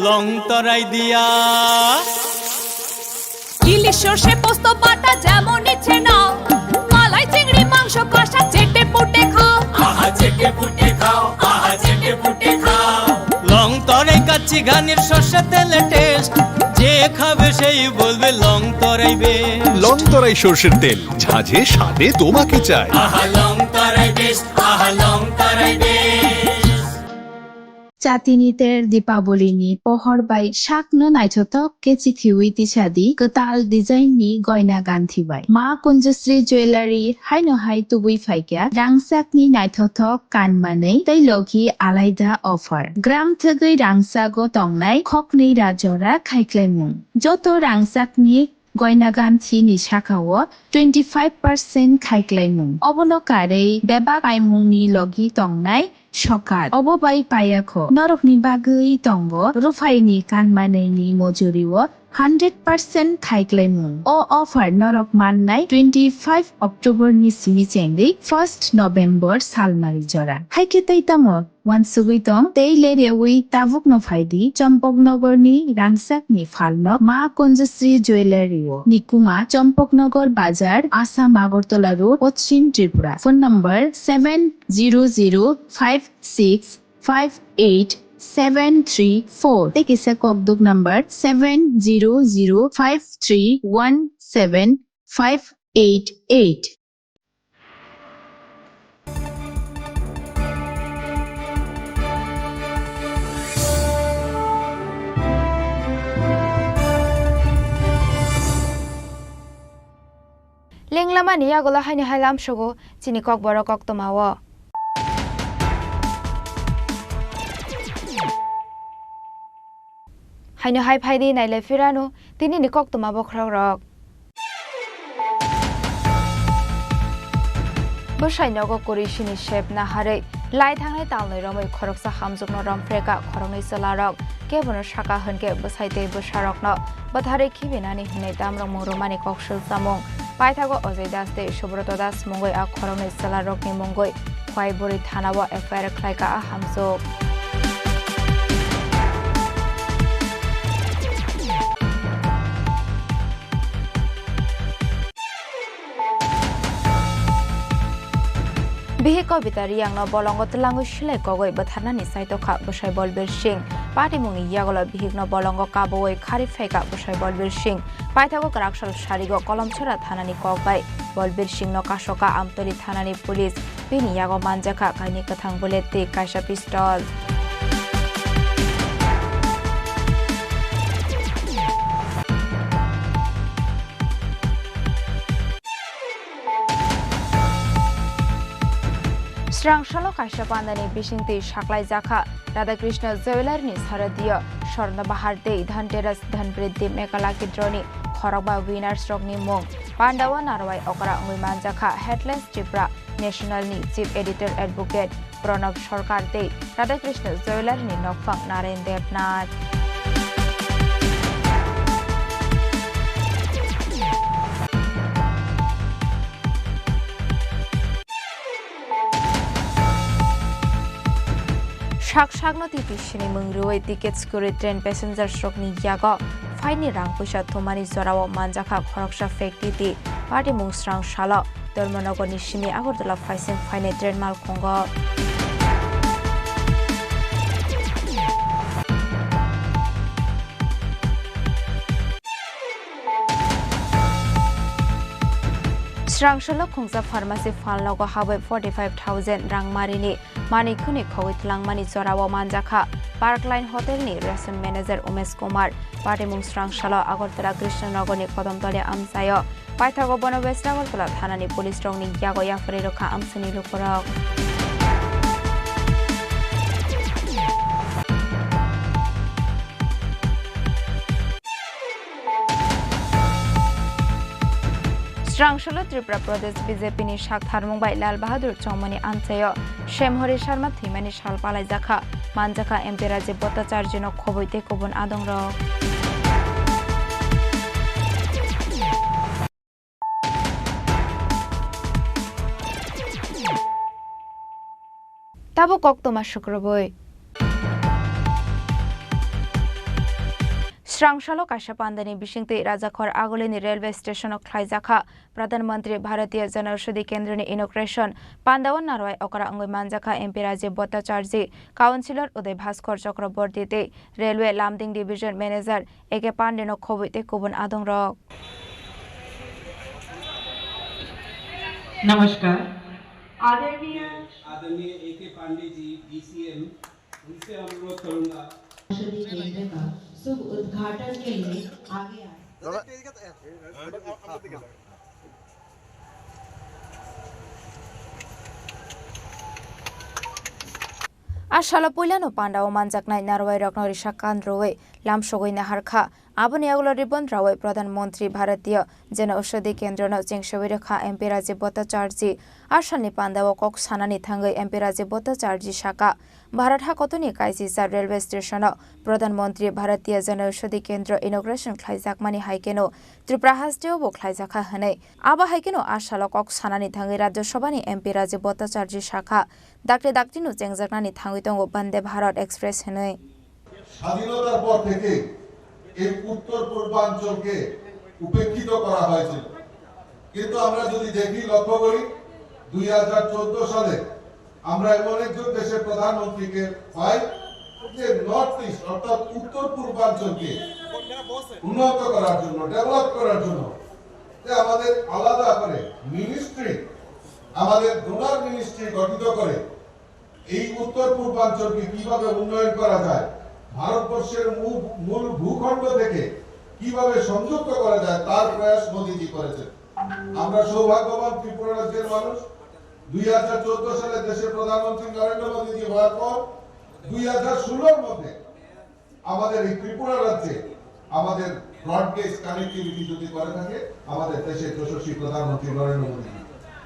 Speaker 2: লং তরাই দিয়া।
Speaker 4: ইলিশ সর্ষে পোস্ত বাটা যেমন ইচ্ছে নাও, মালাই চিংড়ি মাংস কষা চেটে পুটে খাও,
Speaker 2: আহা চেটে পুটে খাও, আহা চেটে পুটে খাও। লং তরাই কাচ্চি ঘানির সর্ষে তেলে টেস্ট, যে খাবে সেই বলবে লং তরাই বেশ।
Speaker 24: লং তরাই সর্ষের তেল, ঝাঁঝে স্বাদে তোমাকে চাই।
Speaker 2: আহা লং তরাই বেশ, আহা লং তরাই বেশ।
Speaker 25: Catiniter Dipaboli ni pohor bai shakno naithotok kechi thiwi tisadi ketal design ni goina ganthi bai Ma Kunjasri Jewelry haino hai tubui faikya rangsak ni naithotok kanmanei tei logi alaida offer gram thegui rangsago tongnai khokni rajora khaiklaimung joto rangsak ni গয়না গান্থি ni shakao 25% khaiklaimung obono karei beba paimungni logi tongnai সকাল অববাই পায়াখো নরকনি বাগৈ দঙ্গ রুফাইনি কানমানেনি মজুরিও 100% খাইক্লাইমুং ও offer নরক মাননাই 25 October নি Simi চেংদি 1 November সালমারি জরা হাইকে তাইতাম ওয়ানসুগুই তং তেইলে রেউই তাবুক নফাইদি চম্পকনগর নি রাংসাক নি ফালন মা কুঞ্জশ্রী জুয়েলারিও নিকুমা চম্পকনগর বাজার Assam Agartala road Paschim Tripura phone number 7005658734 tekisa kokduk number 7005317588
Speaker 13: Lenglama ni agola haini hailam shogo chini kok boro kok tomawo. Haino hai phaidi naile firanu tini ni kok tomabo khrok rok. Bosai nogo korishini shape na hare lai thangnai talnai romoi khoroksa hamjukno romfreka khorongni salarok kebono shaka honke bosaite bosarokno bathare khibinani hunai damrong moromani kokshul samung paithago Ojay Das de Subroto Das mongoi a khorongni salarokni mongoi khwaibori thanabo FIR khlaika a hamjuk বিহিক কবিতারি আংনো বলঙ্গ তলাঙ্গ সিলাই গগৈ বথারনানি সাইতখা বসাই Balbir Singh party মুংনি ইয়াগল বিহিকনো বলঙ্গ কাবই খারি ফাইকা বসাই বলবীর সিং পাইথাগো রাকসাল সারিগ কলমছড়া থানানি কগবাই বলবীর সিং ন কাশকা Amtali থানানি police বিনি ইয়াগো মানজাখা কাইনি কথাং বলে তে কাইসা পিস্তল স্রাংশালো কাইসা পান্দানি বিশিংতি সাকলাই জাখা রাধাকৃষ্ণ জুয়েলারনি শারদীয় স্বর্ণবাহার দে ধনতেরাস ধনবৃদ্ধি মেকালা কিদ্রনি খরকবা উইনার্স রকনি মুং পান্ডাওয়া নারওয়াই অকরা উইমান জাখা হেডলাইন্স ত্রিপুরা ন্যাশনালনি chief editor advocate Pranab Sarkar দে রাধাকৃষ্ণ জুয়েলারনি নকফাং নারায়ণ দেবনাথ সাকসাগনতি পিসিনি মুংরুই টিকেটস করে ট্রেন প্যাসেঞ্জার স্ট্রকনি ইয়াগ ফাইনি রাং পয়সা থমানি জরাও মানজাখা খরকসা ফেক্টিতি পার্টি মুংস্রাং সাল ধর্মনগরনি সিমি আগরতলা ফাইসিং ফাইনে ট্রেন মাল খঙ্গ স্রাংশালো খংসা ফার্মাসি ফালনগ হাबै 45,000 রাং মারিনি মানিকুনি খগৈ ত্লাংমানি জরাও মানজাখা পার্ক লাইন হোটেলনি রেস্টুরেন্ট ম্যানেজার উমেশ কুমার পাটিমুং স্রাংশালো আগরতলা কৃষ্ণনগরনি কদমতলে আমসায় পাইথাগো বনবেস্ট আগরতলা থানানি পুলিশ রংনি ইয়াগো ইয়াফারি রক্ষা আমসিনি লুকরক স্রাংশালো ত্রিপুরা প্রদেশ বিজেপি নি শাকথারমুংবাই লাল বাহাদুর চৌমনি আনসায় শ্যামহরি শর্মা থিমানি শালপালাই জাখা মানজাখা এমপি রাজীব ভট্টাচার্য খবইতে কবন আদংর তাবো কক্তমা শুক্রবই স্রাংশালো কাইসা পান্দানি বিশিংতি রাজাখর আগলিনি রেলওয়ে স্টেশন খ্লাইজাখা প্রধানমন্ত্রী ভারতীয় জনৌষধি কেন্দ্রনি ইনোগ্রেশন পান্দাওয়ান নারওয়াই অকরা অঙ্গই মানজাখা এমপি রাজীব ভট্টাচার্য কাউন্সিলর উদয় ভাস্কর চক্রবর্তীতে railway Lumding division manager AK পান্ডেন খবইতে কুবন আদংর
Speaker 3: नमस्कार
Speaker 12: आदरणीय एके पांडे जी डीसीएम उनसे अनुरोध करूंगा
Speaker 3: औषधि केंद्र का शुभ उद्घाटन के लिए आगे आए
Speaker 13: आशाला पुलानो पांडाव मानजाकनाय नारवाई रकनरी शाकान रोवे लामसगै नाहारखा आबनि आगुलो रिबन रावै प्रधानमंत्री भारतीय जन औषधि केंद्र न चेंगसवै रेखा एमपी राजीव भट्टाचार्य आशालनि पांडाव कक सानानि थांगै एमपि राजीव भट्टाचार्य शाखा भारत हाकतनि काइजिसा रेलवे स्टेशन प्रधानमंत्री भारतीय जन औषधि केंद्र इनोग्रेशन ख्लाइजाकमानि हाइकेनो त्रिपुरा हास्टेव बो ख्लाइजाखा हनै आबा हाइकेनो आशाल कक सानानि थांगै राज्यसभानि एमपि राजीव भट्टाचार्य शाखा दाक्ले दाक्तिनु चेंगजाकनानि थांगै दङ बन्दे भारत एक्सप्रेस हनै
Speaker 9: স্বাধীনতার পর থেকে এই উত্তর পূর্বাঞ্চলকে উপেক্ষিত করা হয়েছিল কিন্তু আমরা যদি দেখি লক্ষ্য করি 2014 সালে আমরা এমন একজন দেশের প্রধানমন্ত্রীকে পাই যে নর্থ ইস্ট অর্থাৎ উত্তর পূর্বাঞ্চলকে উন্নত করার জন্য ডেভেলপ করার জন্য যে আমাদের আলাদা করে মিনিস্ট্রি আমাদের ডোনার মিনিস্ট্রি গঠিত করে এই উত্তর পূর্বাঞ্চলকে কিভাবে উন্নয়ন করা যায় ভারতবর্ষের মূল ভূখণ্ড থেকে কিভাবে সংযুক্ত করা যায় তার প্রয়াস মোদিজি করেছেন আমরা সৌভাগ্যবান ত্রিপুরা রাজ্যের মানুষ 2014 সালে দেশের প্রধানমন্ত্রী নরেন্দ্র মোদিজি হওয়ার পর 2016 মধ্যে আমাদের এই ত্রিপুরা রাজ্যে আমাদের ব্রডগেজ কানেক্টিভিটি যদি করে থাকে আমাদের দেশের যশস্বী প্রধানমন্ত্রী নরেন্দ্র মোদি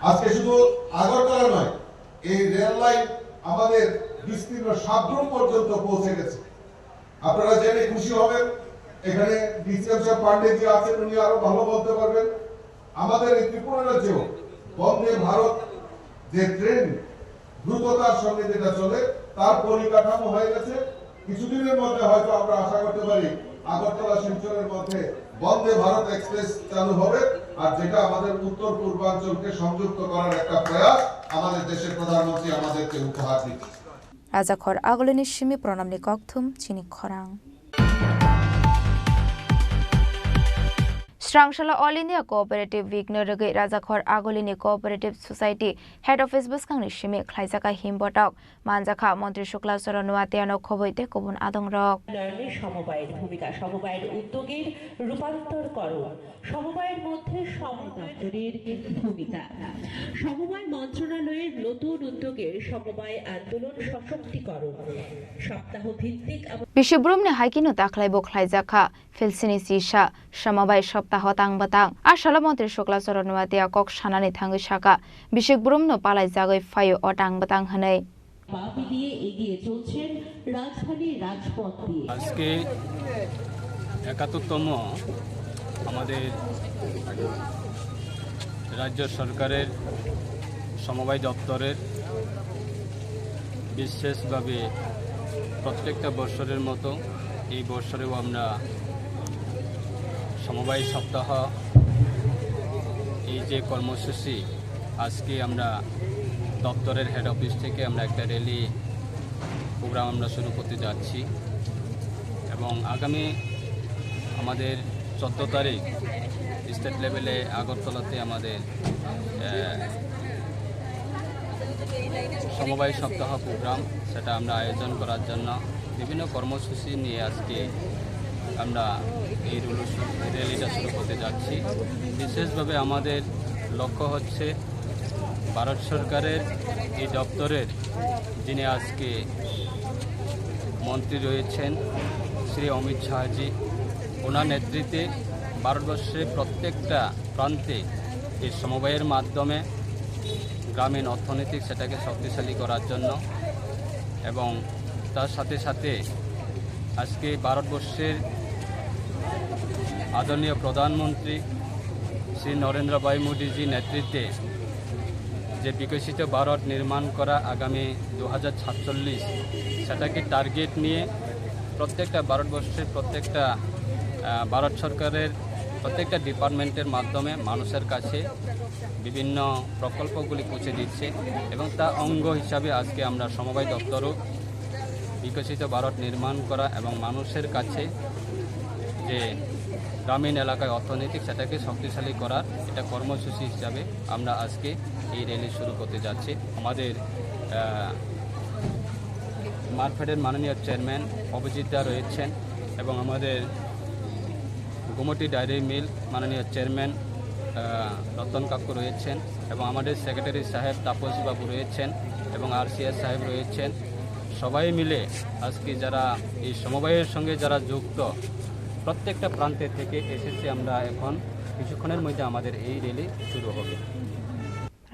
Speaker 9: আজকে শুধু আগরতলা নয় এই রেল লাইন আমাদের বিস্তীর্ণ সাবরুম পর্যন্ত পৌঁছে গেছে আপনারা জেনে খুশি হবেন এখানে ডিসিএম সাহেব পান্ডেজি আছেন উনি আরো ভালো বলতে পারবেন আমাদের এই ত্রিপুরা রাজ্যেও বন্দে ভারত যে ট্রেন দ্রুততার সঙ্গে যেটা চলে তার পরিকাঠামো হয়ে গেছে কিছুদিনের মধ্যে হয়তো আমরা আশা করতে পারি আগরতলা শিলচরের মধ্যে বন্দে ভারত এক্সপ্রেস চালু হবে আর যেটা আমাদের উত্তর পূর্বাঞ্চলকে সংযুক্ত করার একটা প্রয়াস আমাদের দেশের প্রধানমন্ত্রী আমাদেরকে উপহার দিচ্ছে।
Speaker 13: রাজাখর আগলিনী সিমি প্রণামনি ককথুম চিনি খরাং Srangshalla All India Cooperative Week Nurgai Rajakhor Agolini Cooperative Society Head Office Buskang Nishimi Klaisaka Himbotak Manjaka Montri Shukla Soronuatiano Khoboite Kobun Adong Rock
Speaker 3: সমবায়ের ভূমিকা সমবায়ের উদ্যোগের রূপান্তর করো সমবায়ের মধ্যে সমবায়ের ভূমিকা সমবায় মন্ত্রণালয়ের নতুন উদ্যোগের সমবায় আন্দোলন সশক্তিকরণ সপ্তাহ ভিত্তিক
Speaker 13: Bishibrumne Haikino Taklai Boklaizaka Filsini Sisha Shamabay Soptaho Tangbatang Ashalamontri Shukla Soronuatia Kok Shanani Tangishaka Bishibrumno Palai Zagoi Fayo or Tangbatang Hane
Speaker 3: বাপি দিয়ে এগিয়ে চলছেন রাজধানীর রাজপথ দিয়ে
Speaker 2: আজকে ৭১তম আমাদের রাজ্য সরকারের সমবায় দপ্তরের বিশেষভাবে প্রত্যেকটা বছরের মতো এই বছরেও আমরা সমবায় সপ্তাহ এই যে কর্মসূচি আজকে আমরা দপ্তরের হেড অফিস থেকে আমরা একটা র্যালি প্রোগ্রাম আমরা শুরু করতে যাচ্ছি এবং আগামী আমাদের 14 তারিখ স্টেট লেভেলে আগরতলাতে আমাদের সমবায় সপ্তাহ প্রোগ্রাম সেটা আমরা আয়োজন করার জন্য বিভিন্ন কর্মসূচি নিয়ে আজকে আমরা এই র্যালিটা শুরু করতে যাচ্ছি বিশেষভাবে আমাদের লক্ষ্য হচ্ছে ভারত সরকারের এই দপ্তরের যিনি আজকে মন্ত্রী রয়েছেন শ্রী অমিত শাহজি ওনার নেতৃত্বে ভারতবর্ষের প্রত্যেকটা প্রান্তে এই সমবায়ের মাধ্যমে গ্রামীণ অর্থনীতি সেটাকে শক্তিশালী করার জন্য এবং তার সাথে সাথে আজকে ভারতবর্ষের আদরণীয় প্রধানমন্ত্রী শ্রী নরেন্দ্র ভাই মোদীজি নেতৃত্বে যে বিকশিত ভারত নির্মাণ করা আগামী 2047 সেটাকে টার্গেট নিয়ে প্রত্যেকটা ভারতবর্ষের প্রত্যেকটা ভারত সরকারের প্রত্যেকটা ডিপার্টমেন্টের মাধ্যমে মানুষের কাছে বিভিন্ন প্রকল্পগুলি পৌঁছে দিচ্ছে এবং তার অঙ্গ হিসাবে আজকে আমরা সমবায় দপ্তরও বিকশিত ভারত নির্মাণ করা এবং মানুষের কাছে যে গ্রামীণ এলাকায় অর্থনীতি সেটাকে শক্তিশালী করার এটা কর্মসূচি হিসাবে আমরা আজকে এই র্যালি শুরু করতে যাচ্ছি আমাদের মার্কেটের মাননীয় চেয়ারম্যান অভিজিৎ দা রয়েছেন এবং আমাদের গোমতী ডায়েরি মিল মাননীয় চেয়ারম্যান রতন কাকু রয়েছেন এবং আমাদের সেক্রেটারি সাহেব তাপস বাবু রয়েছেন এবং RCS সাহেব রয়েছেন সবাই মিলে আজকে যারা এই সমবায়ের সঙ্গে যারা যুক্ত প্রত্যেকটা প্রান্তে থেকে এসেছে আমরা এখন কিছুক্ষণের মধ্যে আমাদের এই র্যালি শুরু হবে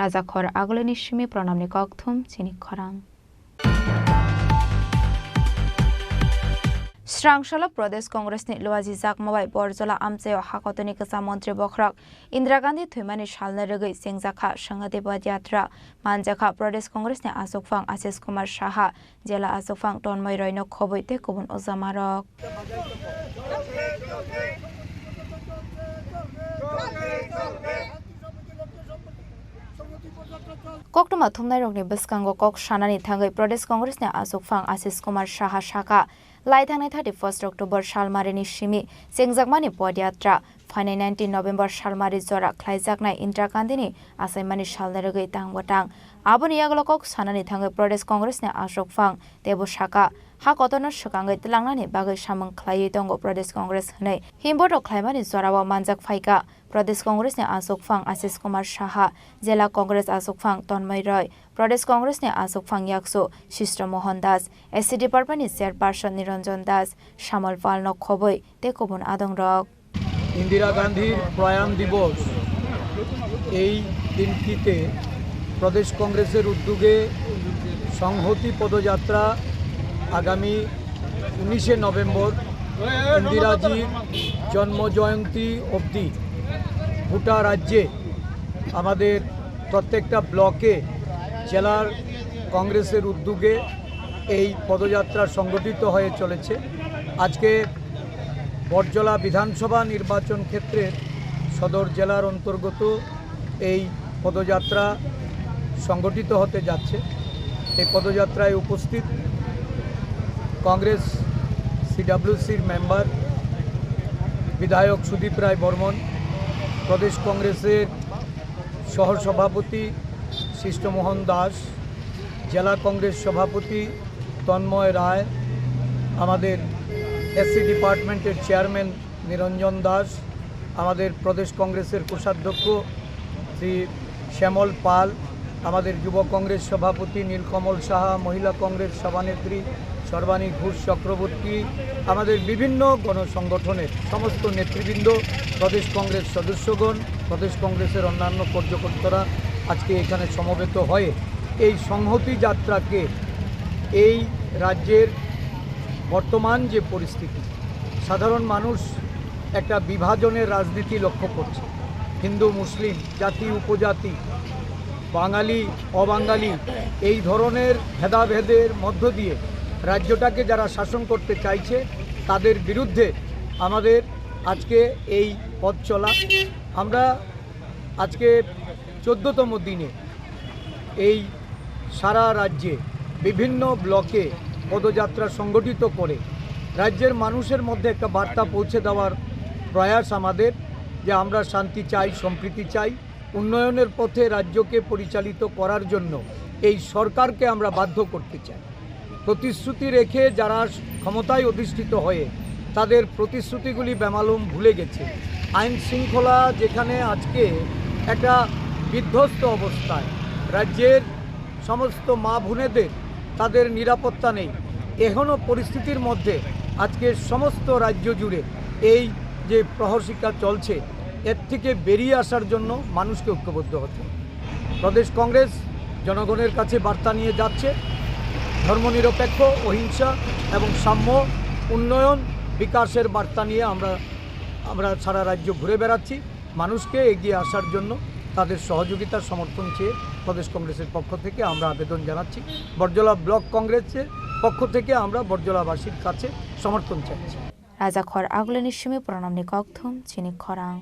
Speaker 13: রাজাখর আগলিনী সিমি প্রণামনি ককথুম চিনি খরাং Srangshalla Pradesh Congress ni Luaji Zakmawai Borjola Amcheo Hakotoni Kasa Montri Bokhrak Indira Gandhi Thumani Shalna Regai Singjakha Shangade Padyatra Manjakha Pradesh Congress ni Asokfang Asis Kumar Shaha Jela Asokfang Tonmoi Roino Khoboite Kubun Ozamarok Koktoma Thumnai Rokni Biskango Kok Shanani Thangai Pradesh Congress ni Asokfang Asis Kumar Shaha Shaka Laithanai 31 October Shalmarini Shimi Singjakmani Podyatra Phane 19 November Shalmari Zora Klaijaknai Indira Gandhini Asaimani Shalnaregai Tangwatang Aboni Yaglokok Sanani Thangai Pradesh Congress ni Asokfang Debo Shaka Ha Kotono Shukangai Tilangnani Bagai Shamang Khlai Tongo Pradesh Congress Hnai Himboto Khlaimani Zorawa Manjak Phaika Pradesh Congress ni Asokfang Asis Kumar Shaha Jela Congress Asokfang Tonmoi Roy Pradesh Congress ni Asokfang Yakso Shishra Mohan Das SC Department ni Chairperson Niranjan Das Shamal Palno Khoboi Tekobun Adong Rok
Speaker 14: Indira গান্ধীর প্রয়াণ দিবস এই দিনটিতে প্রদেশ কংগ্রেসের উদ্যোগে সংহতি পদযাত্রা আগামী 19 November ইন্দিরাজির জন্মজয়ন্তী অবধি গোটা রাজ্যে আমাদের প্রত্যেকটা ব্লকে জেলার কংগ্রেসের উদ্যোগে এই পদযাত্রা সংগঠিত হয়ে চলেছে আজকে বরজলা বিধানসভা নির্বাচন ক্ষেত্রের সদর জেলার অন্তর্গত এই পদযাত্রা সংগঠিত হতে যাচ্ছে। এই পদযাত্রায় উপস্থিত কংগ্রেস সিডব্লিউসির মেম্বার বিধায়ক সুদীপ রায় বর্মন, প্রদেশ কংগ্রেসের সহসভাপতি সৃষ্টমোহন দাস, জেলা কংগ্রেস সভাপতি তন্ময় রায়, আমাদের এসসি ডিপার্টমেন্টের চেয়ারম্যান নিরঞ্জন দাস, আমাদের প্রদেশ কংগ্রেসের কোষাধ্যক্ষ শ্রী শ্যামল পাল, আমাদের যুব কংগ্রেস সভাপতি নীলকমল সাহা, মহিলা কংগ্রেস সভানেত্রী সর্বাণী ঘোষ চক্রবর্তী, আমাদের বিভিন্ন গণসংগঠনের সমস্ত নেতৃবৃন্দ, প্রদেশ কংগ্রেস সদস্যগণ, প্রদেশ কংগ্রেসের অন্যান্য কার্যকর্তারা আজকে এখানে সমবেত হয়ে এই সংহতি যাত্রাকে এই রাজ্যের বর্তমান যে পরিস্থিতি, সাধারণ মানুষ একটা বিভাজনের রাজনীতি লক্ষ্য করছে। হিন্দু মুসলিম, জাতি উপজাতি, বাঙালি অবাঙালি, এই ধরনের ভেদাভেদের মধ্য দিয়ে রাজ্যটাকে যারা শাসন করতে চাইছে তাদের বিরুদ্ধে আমাদের আজকে এই পথ চলা। আমরা আজকে 14তম দিনে এই সারা রাজ্যে বিভিন্ন ব্লকে পদযাত্রা সংগঠিত করে রাজ্যের মানুষের মধ্যে একটা বার্তা পৌঁছে দেওয়ার প্রয়াস আমাদের, যে আমরা শান্তি চাই, সম্প্রীতি চাই, উন্নয়নের পথে রাজ্যকে পরিচালিত করার জন্য এই সরকারকে আমরা বাধ্য করতে চাই। প্রতিশ্রুতি রেখে যারা ক্ষমতায় অধিষ্ঠিত হয়ে তাদের প্রতিশ্রুতিগুলি বেমালুম ভুলে গেছে। আইন শৃঙ্খলা যেখানে আজকে একটা বিধ্বস্ত অবস্থায়, রাজ্যের সমস্ত মা বোনেদের তাদের নিরাপত্তা নেই, এখনও পরিস্থিতির মধ্যে আজকে সমস্ত রাজ্য জুড়ে এই যে প্রহর শিক্ষা চলছে, এর থেকে বেরিয়ে আসার জন্য মানুষকে ঐক্যবদ্ধ হতে হবে। প্রদেশ কংগ্রেস জনগণের কাছে বার্তা নিয়ে যাচ্ছে, ধর্মনিরপেক্ষ, অহিংসা এবং সাম্য, উন্নয়ন, বিকাশের বার্তা নিয়ে আমরা সারা রাজ্য ঘুরে বেড়াচ্ছি। মানুষকে এগিয়ে আসার জন্য তাদের সহযোগিতার সমর্থন চেয়ে প্রদেশ কংগ্রেসের পক্ষ থেকে আমরা আবেদন জানাচ্ছি। বরজলা ব্লক কংগ্রেসের পক্ষ থেকে আমরা বরজলাবাসীর কাছে সমর্থন চাইছি।
Speaker 13: রাজা খর আগলনি সুমি প্রণামনি ককথুম চিনি খরাং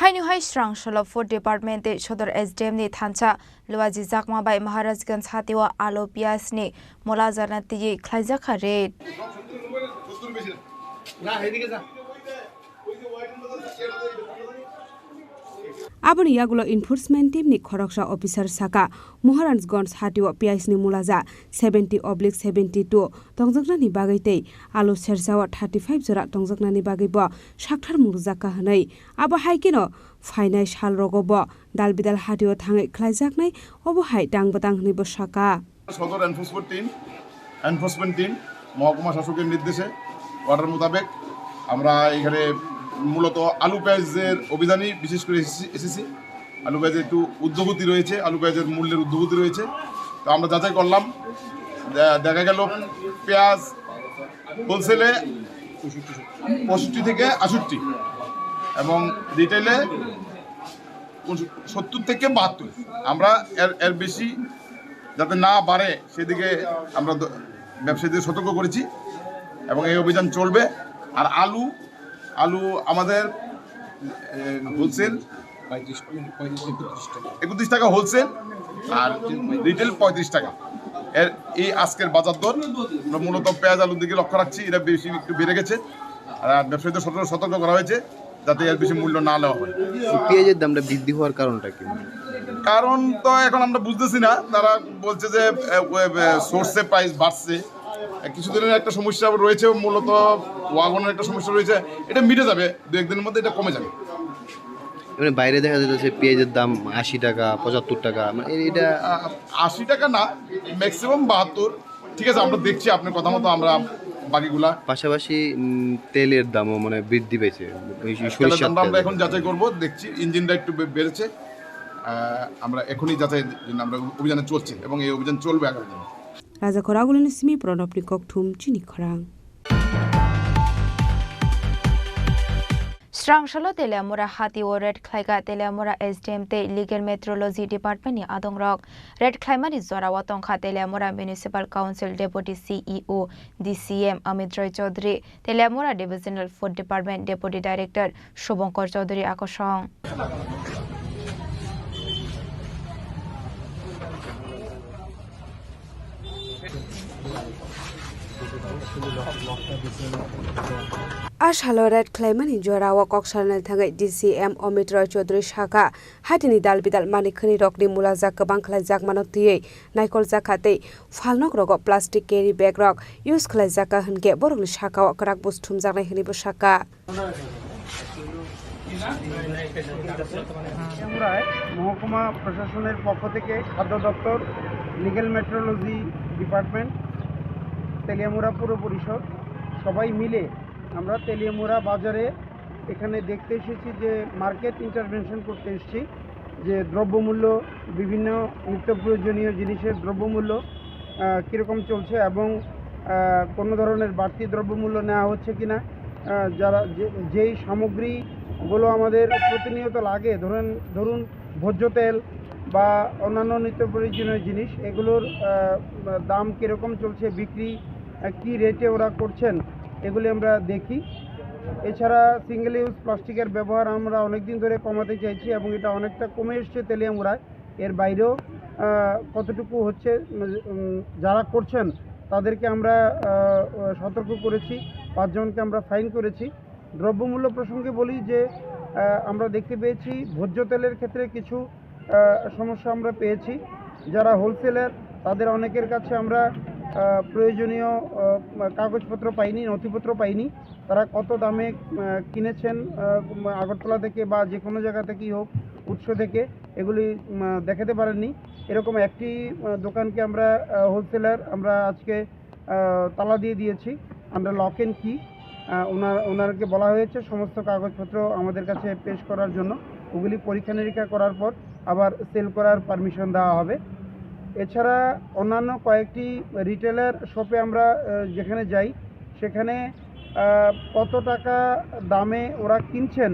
Speaker 13: হাইনি হাই স্রাং সলো ফুড ডিপার্টমেন্টে সদর SDM ni thancha luaji jakma bai maharajganj hatiwa alo pias ni mola janati khlaijaka red
Speaker 19: Aboni yagulo enforcement team ni khoroksa officer saka Moharanjganj hatiwa pias ni mulaja 70/72 tongjakna ni bagai tei alu serjawa 35 jora tongjakna ni bagai bo sakthar murjaka hanai abo haikino fainai sal rogobo dalbidal hatiwa thangai khlaijaknai obo hai dangbatang ni bo saka
Speaker 6: সদর enforcement team মহকুমা শাসকের নির্দেশে order মোতাবেক আমরা এখানে মূলত আলু পেঁয়াজের অভিযানই বিশেষ করে এসেছি। আলু পেঁয়াজের একটু ঊর্ধ্বগতি রয়েছে, আলু পেঁয়াজের মূল্যের ঊর্ধ্বগতি রয়েছে। তো আমরা যাচাই করলাম, দেখা গেল পেঁয়াজ হোলসেলে 65 থেকে 68 এবং রিটেলে 70 থেকে 72। আমরা এর বেশি যাতে না বাড়ে সেদিকে আমরা ব্যবসায়ীদের সতর্ক করেছি এবং এই অভিযান চলবে। আর আলু আমাদের হোলসেল 31 টাকা হোলসেল আর রিটেল 35 টাকা। এই আজকের বাজার দর আমরা মূলত পেঁয়াজ আলুর দিকে লক্ষ্য রাখছি, এটা বেশি একটু বেড়ে গেছে। আর ব্যবসায়ীদের সতর্ক করা হয়েছে যাতে এর বেশি মূল্য না নেওয়া হয়।
Speaker 15: পেঁয়াজের দামটা বৃদ্ধি হওয়ার কারণটা কি?
Speaker 6: কারণ তো এখন আমরা বুঝতেছি না, তারা বলছে যে সোর্সে প্রাইস বাড়ছে, কিছুদিনের একটা সমস্যা রয়েছে, মূলত ওয়াগনের একটা সমস্যা রয়েছে, এটা মিটে যাবে, 2-1 দিনের মধ্যে এটা কমে যাবে।
Speaker 15: মানে বাইরে দেখা যাচ্ছে পেঁয়াজের দাম 80 টাকা 75 টাকা, মানে এটা
Speaker 6: 80 টাকা না, ম্যাক্সিমাম 72। ঠিক আছে, আমরা দেখছি আপনার কথা মতো আমরা বাকিগুলা।
Speaker 15: পাশাপাশি তেলের দামও মানে বৃদ্ধি পেয়েছে,
Speaker 6: আমরা এখন যাচাই করব, দেখছি ইঞ্জিনটা একটু বেড়েছে। আমরা এখনই যাচাই জন্য আমরা অভিযানে চলছি এবং এই অভিযান চলবে আগামী দিনে।
Speaker 19: Raja Koragulani Simi Pronopni Kokthum Chini Khorang
Speaker 13: Srangshalo Telemura Hati o Red Klaiga Telemura SDM Te Legal Metrology Department ni Adong Rock Red Klaima ni Zorawa Tongkha Telemura Municipal Council Deputy CEO DCM Amit Roy Chaudhary Telemura Divisional Food Department Deputy Director Shubhankar Chaudhary Akosong
Speaker 19: Ashalo Red Claimant in Jorawa Coxan Tangai DCM Amit Roy Chaudhary Shaka Hatini Dal Bidal Manikani Rockni Mulazak Bankla Zak Manotie Naikol Zakate Falnok Rogo Plastic Carry Bag Rock Use Klazaka Hange Borul Shaka Karak Bustum Zana Hinibu Shaka
Speaker 16: মহকুমা প্রশাসনের পক্ষ থেকে খাদ্য দপ্তর legal metrology department Teliamura পুর পরিষদ সবাই মিলে আমরা তেলিয়ামুড়া বাজারে এখানে দেখতে এসেছি যে মার্কেট ইন্টারভেনশন করতে এসেছি যে দ্রব্যমূল্য বিভিন্ন নিত্য প্রয়োজনীয় জিনিসের দ্রব্যমূল্য কীরকম চলছে এবং কোনো ধরনের বাড়তি দ্রব্যমূল্য নেওয়া হচ্ছে কিনা যারা যেই সামগ্রীগুলো আমাদের প্রতিনিয়ত লাগে ধরুন ভোজ্য তেল বা অন্যান্য নিত্য প্রয়োজনীয় জিনিস এগুলোর দাম কীরকম চলছে বিক্রি কী রেটে ওরা করছেন এগুলি আমরা দেখি এছাড়া সিঙ্গেল ইউজ প্লাস্টিকের ব্যবহার আমরা অনেক দিন ধরে কমাতে চাইছি এবং এটা অনেকটা কমে এসছে তেলিয়ামুড়ায় এর বাইরেও কতটুকু হচ্ছে যারা করছেন তাদেরকে আমরা সতর্ক করেছি 5 জনকে আমরা ফাইন করেছি দ্রব্যমূল্য প্রসঙ্গে বলি যে আমরা দেখতে পেয়েছি ভোজ্য তেলের ক্ষেত্রে কিছু সমস্যা আমরা পেয়েছি যারা হোলসেলার তাদের অনেকের কাছে আমরা প্রয়োজনীয় কাগজপত্র পাইনি নথিপত্র পাইনি তারা কত দামে কিনেছেন আগরতলা থেকে বা যে কোনো জায়গা থেকেই হোক উৎস থেকে এগুলি দেখাতে পারেননি এরকম একটি দোকানকে আমরা হোলসেলার আমরা আজকে তালা দিয়ে দিয়েছি আমরা লক অ্যান্ড কি ওনারকে বলা হয়েছে সমস্ত কাগজপত্র আমাদের কাছে পেশ করার জন্য ওগুলি পরীক্ষা নিরীক্ষা করার পর আবার সেল করার পারমিশন দেওয়া হবে এছাড়া অন্যান্য কয়েকটি রিটেলার শপে আমরা যেখানে যাই সেখানে কত টাকা দামে ওরা কিনছেন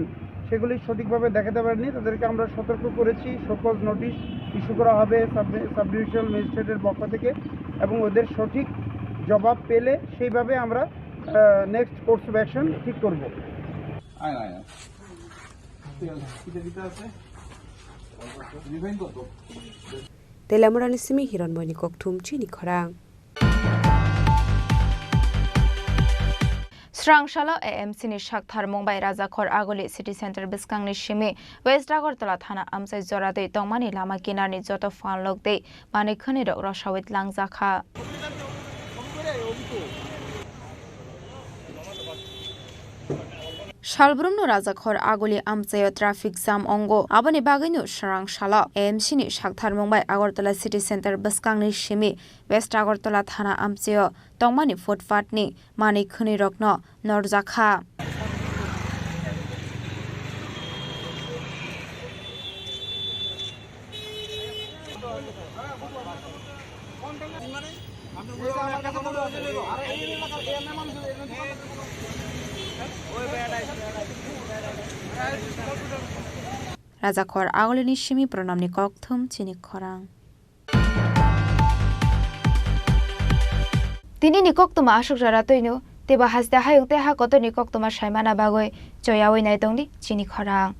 Speaker 16: সেগুলি সঠিকভাবে দেখাতে পারেনি তাদেরকে আমরা সতর্ক করেছি শোকজ নোটিশ ইস্যু করা হবে সাব ডিভিশনাল ম্যাজিস্ট্রেটের পক্ষ থেকে এবং ওদের সঠিক জবাব পেলে সেইভাবে আমরা নেক্সট কোর্স অফ অ্যাকশন ঠিক করব
Speaker 19: Telamura Nisimi Hironmoni Koktum Chini Khorang
Speaker 13: Srangshalo AMC ni Shakthar Mumbai Rajakhor Agoli City Center Biskang ni Shimi West Agortala Thana Amsai Zorade Tongmani Lama Kinar ni Joto Fanlok de Manikhani Rok Roshawit Langzakha Shalbrumno Rajakhor Agoli Amsayo Traffic Jam Ongo Abani Baginu Srangshalo AMC ni Shakthar Mumbai Agortala City Center Biskang ni Shimi West Agortala Thana Amsayo Tongmani Footpath ni Manikhani Rokno Norjakha Rajakhor Agolini Shimi Pronamni Kokthum Chini Khorang Tini Nikoktum Ashok Jaratoino Teba Hasda Hayung Teha Koto Nikoktuma Shaimana Bagoi Joyawi Naitongdi Chini Khorang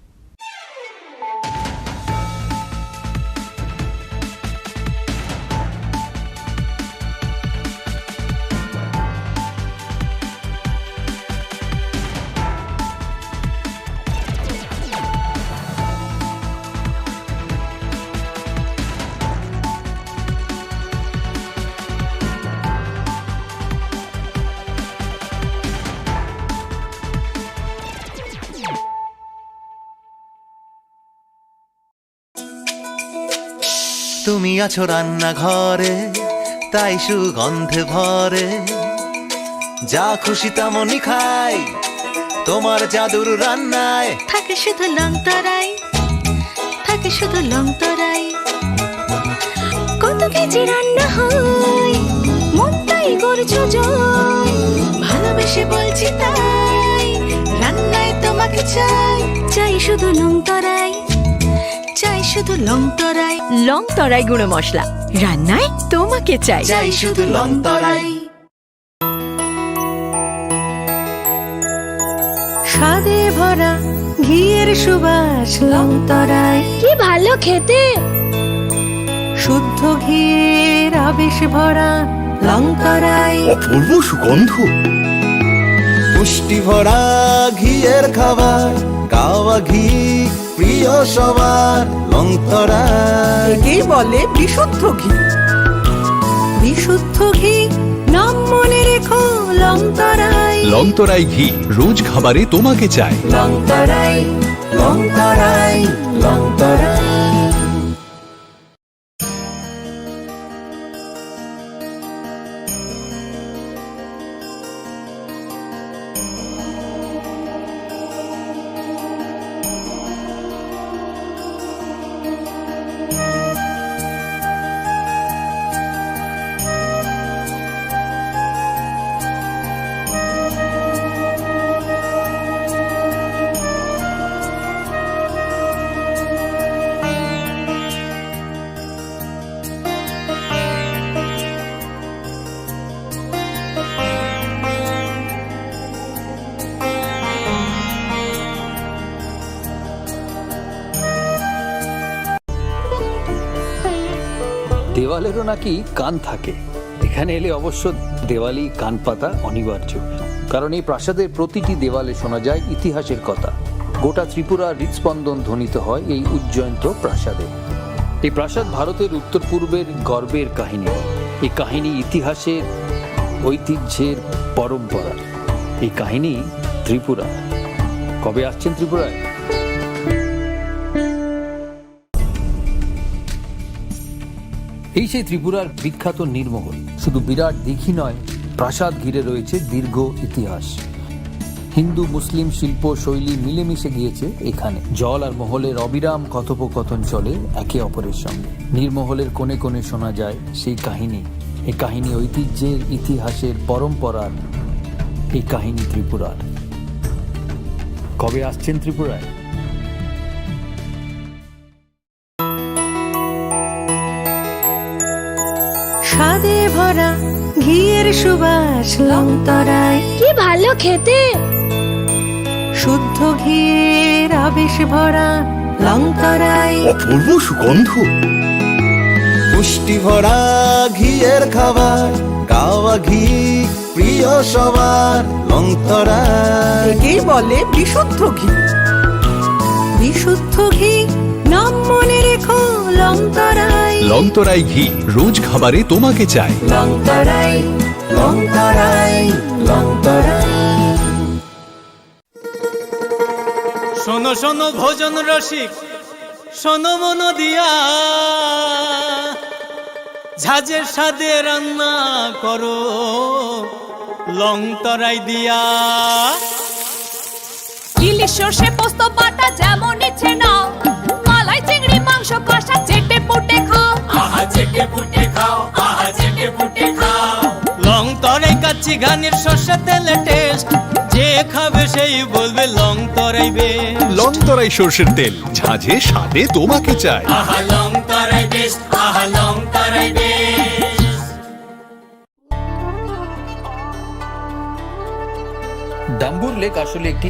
Speaker 17: তুমি আছো রান্না ঘরে তাই সুগন্ধে ভরে যা খুশি তেমনই খাই তোমার জাদুর রান্নায়
Speaker 18: থাকে শুধু লং তরাই থাকে শুধু লং তরাই কত কেজি রান্না হয় মন তাই করছো জয় ভালোবেসে বলছি তাই রান্নায় তোমার তোমাকে চাই চাই শুধু লং তরাই চাই শুধু লং তরাই
Speaker 7: লং তরাই গুঁড়ো মশলা রান্নায় তোমাকে চাই
Speaker 18: চাই শুধু লং তরাই
Speaker 7: স্বাদে ভরা ঘিয়ের সুবাস লং তরাই
Speaker 5: কি ভালো খেতে
Speaker 7: শুদ্ধ ঘিয়ের আবেশ ভরা লং তরাই
Speaker 24: অপূর্ব সুগন্ধ।
Speaker 17: পুষ্টি ভরা ঘিয়ের খাবার গাওয়া ঘি প্রিয় সবার লং তরাই
Speaker 7: একেই বলে বিশুদ্ধ ঘি বিশুদ্ধ ঘি নাম মনে রেখো লং তরাই
Speaker 24: লংতরাই ঘি রোজ খাবারে তোমাকে চাই।
Speaker 7: লং তরাই লং তরাই লং তরাই।
Speaker 20: দেওয়ালেরও নাকি কান থাকে। এখানে এলে অবশ্য দেওয়ালি কান পাতা অনিবার্য, কারণ এই প্রাসাদের প্রতিটি দেওয়ালে শোনা যায় ইতিহাসের কথা। গোটা ত্রিপুরা হৃদস্পন্দন ধ্বনিত হয় এই উজ্জয়ন্ত প্রাসাদে। এই প্রাসাদ ভারতের উত্তর পূর্বের গর্বের কাহিনী। এই কাহিনী ইতিহাসের, ঐতিহ্যের, পরম্পরা। এই কাহিনী ত্রিপুরা। কবে আসছেন ত্রিপুরায়? এই সেই ত্রিপুরার বিখ্যাত নীরমহল। শুধু বিরাট দিঘি নয়, প্রাসাদ ঘিরে রয়েছে দীর্ঘ ইতিহাস। হিন্দু মুসলিম শিল্প শৈলী মিলেমিশে গিয়েছে এখানে। জল আর মহলের অবিরাম কথোপকথন চলে একে অপরের সঙ্গে। নীরমহলের কোণে কোণে শোনা যায় সেই কাহিনী। এই কাহিনী ঐতিহ্যের, ইতিহাসের, পরম্পরার। এই কাহিনী ত্রিপুরার। কবে আসছেন ত্রিপুরায়?
Speaker 7: স্বাদে ভরা ঘিয়ের সুবাস লং তরাই
Speaker 5: কি ভালো খেতে
Speaker 7: শুদ্ধ ঘিয়ের আবেশ ভরা লং তরাই
Speaker 24: অপূর্ব সুগন্ধ।
Speaker 17: পুষ্টি ভরা ঘিয়ের খাবার গাওয়া ঘি প্রিয় সবার লং তরাই
Speaker 7: একেই বলে বিশুদ্ধ ঘি বিশুদ্ধ ঘি নাম মনে রেখো লং তরাই
Speaker 24: লংতরাই ঘি রোজ খাবারে তোমাকে চাই।
Speaker 7: লং তরাই লং তরাই লং তরাই।
Speaker 21: শোনো শোনো ভোজন রসিক, শোনো মন দিয়া, ঝাঁঝের স্বাদে রান্না করো লং তরাই দিয়া।
Speaker 4: ইলিশ সর্ষে পোস্ত বাটা যেমন ইচ্ছে নাও, মালাই চিংড়ি মাংস কষা চেটে পুটে খাও,
Speaker 21: আহা চেটে পুটে খাও, আহা চেটে পুটে খাও। লং তরাই কাচ্চি ঘানির সর্ষে তেলে টেস্ট, যে খাবে সেই বলবে লং তরাই বেশ।
Speaker 24: লংতরাই সর্ষের তেল ঝাঁঝে স্বাদে তোমাকে চাই।
Speaker 21: আহা লং তরাই বেস্ট, আহা লং তরাই বেস্ট।
Speaker 20: ডাম্বুর লেক আসলে একটি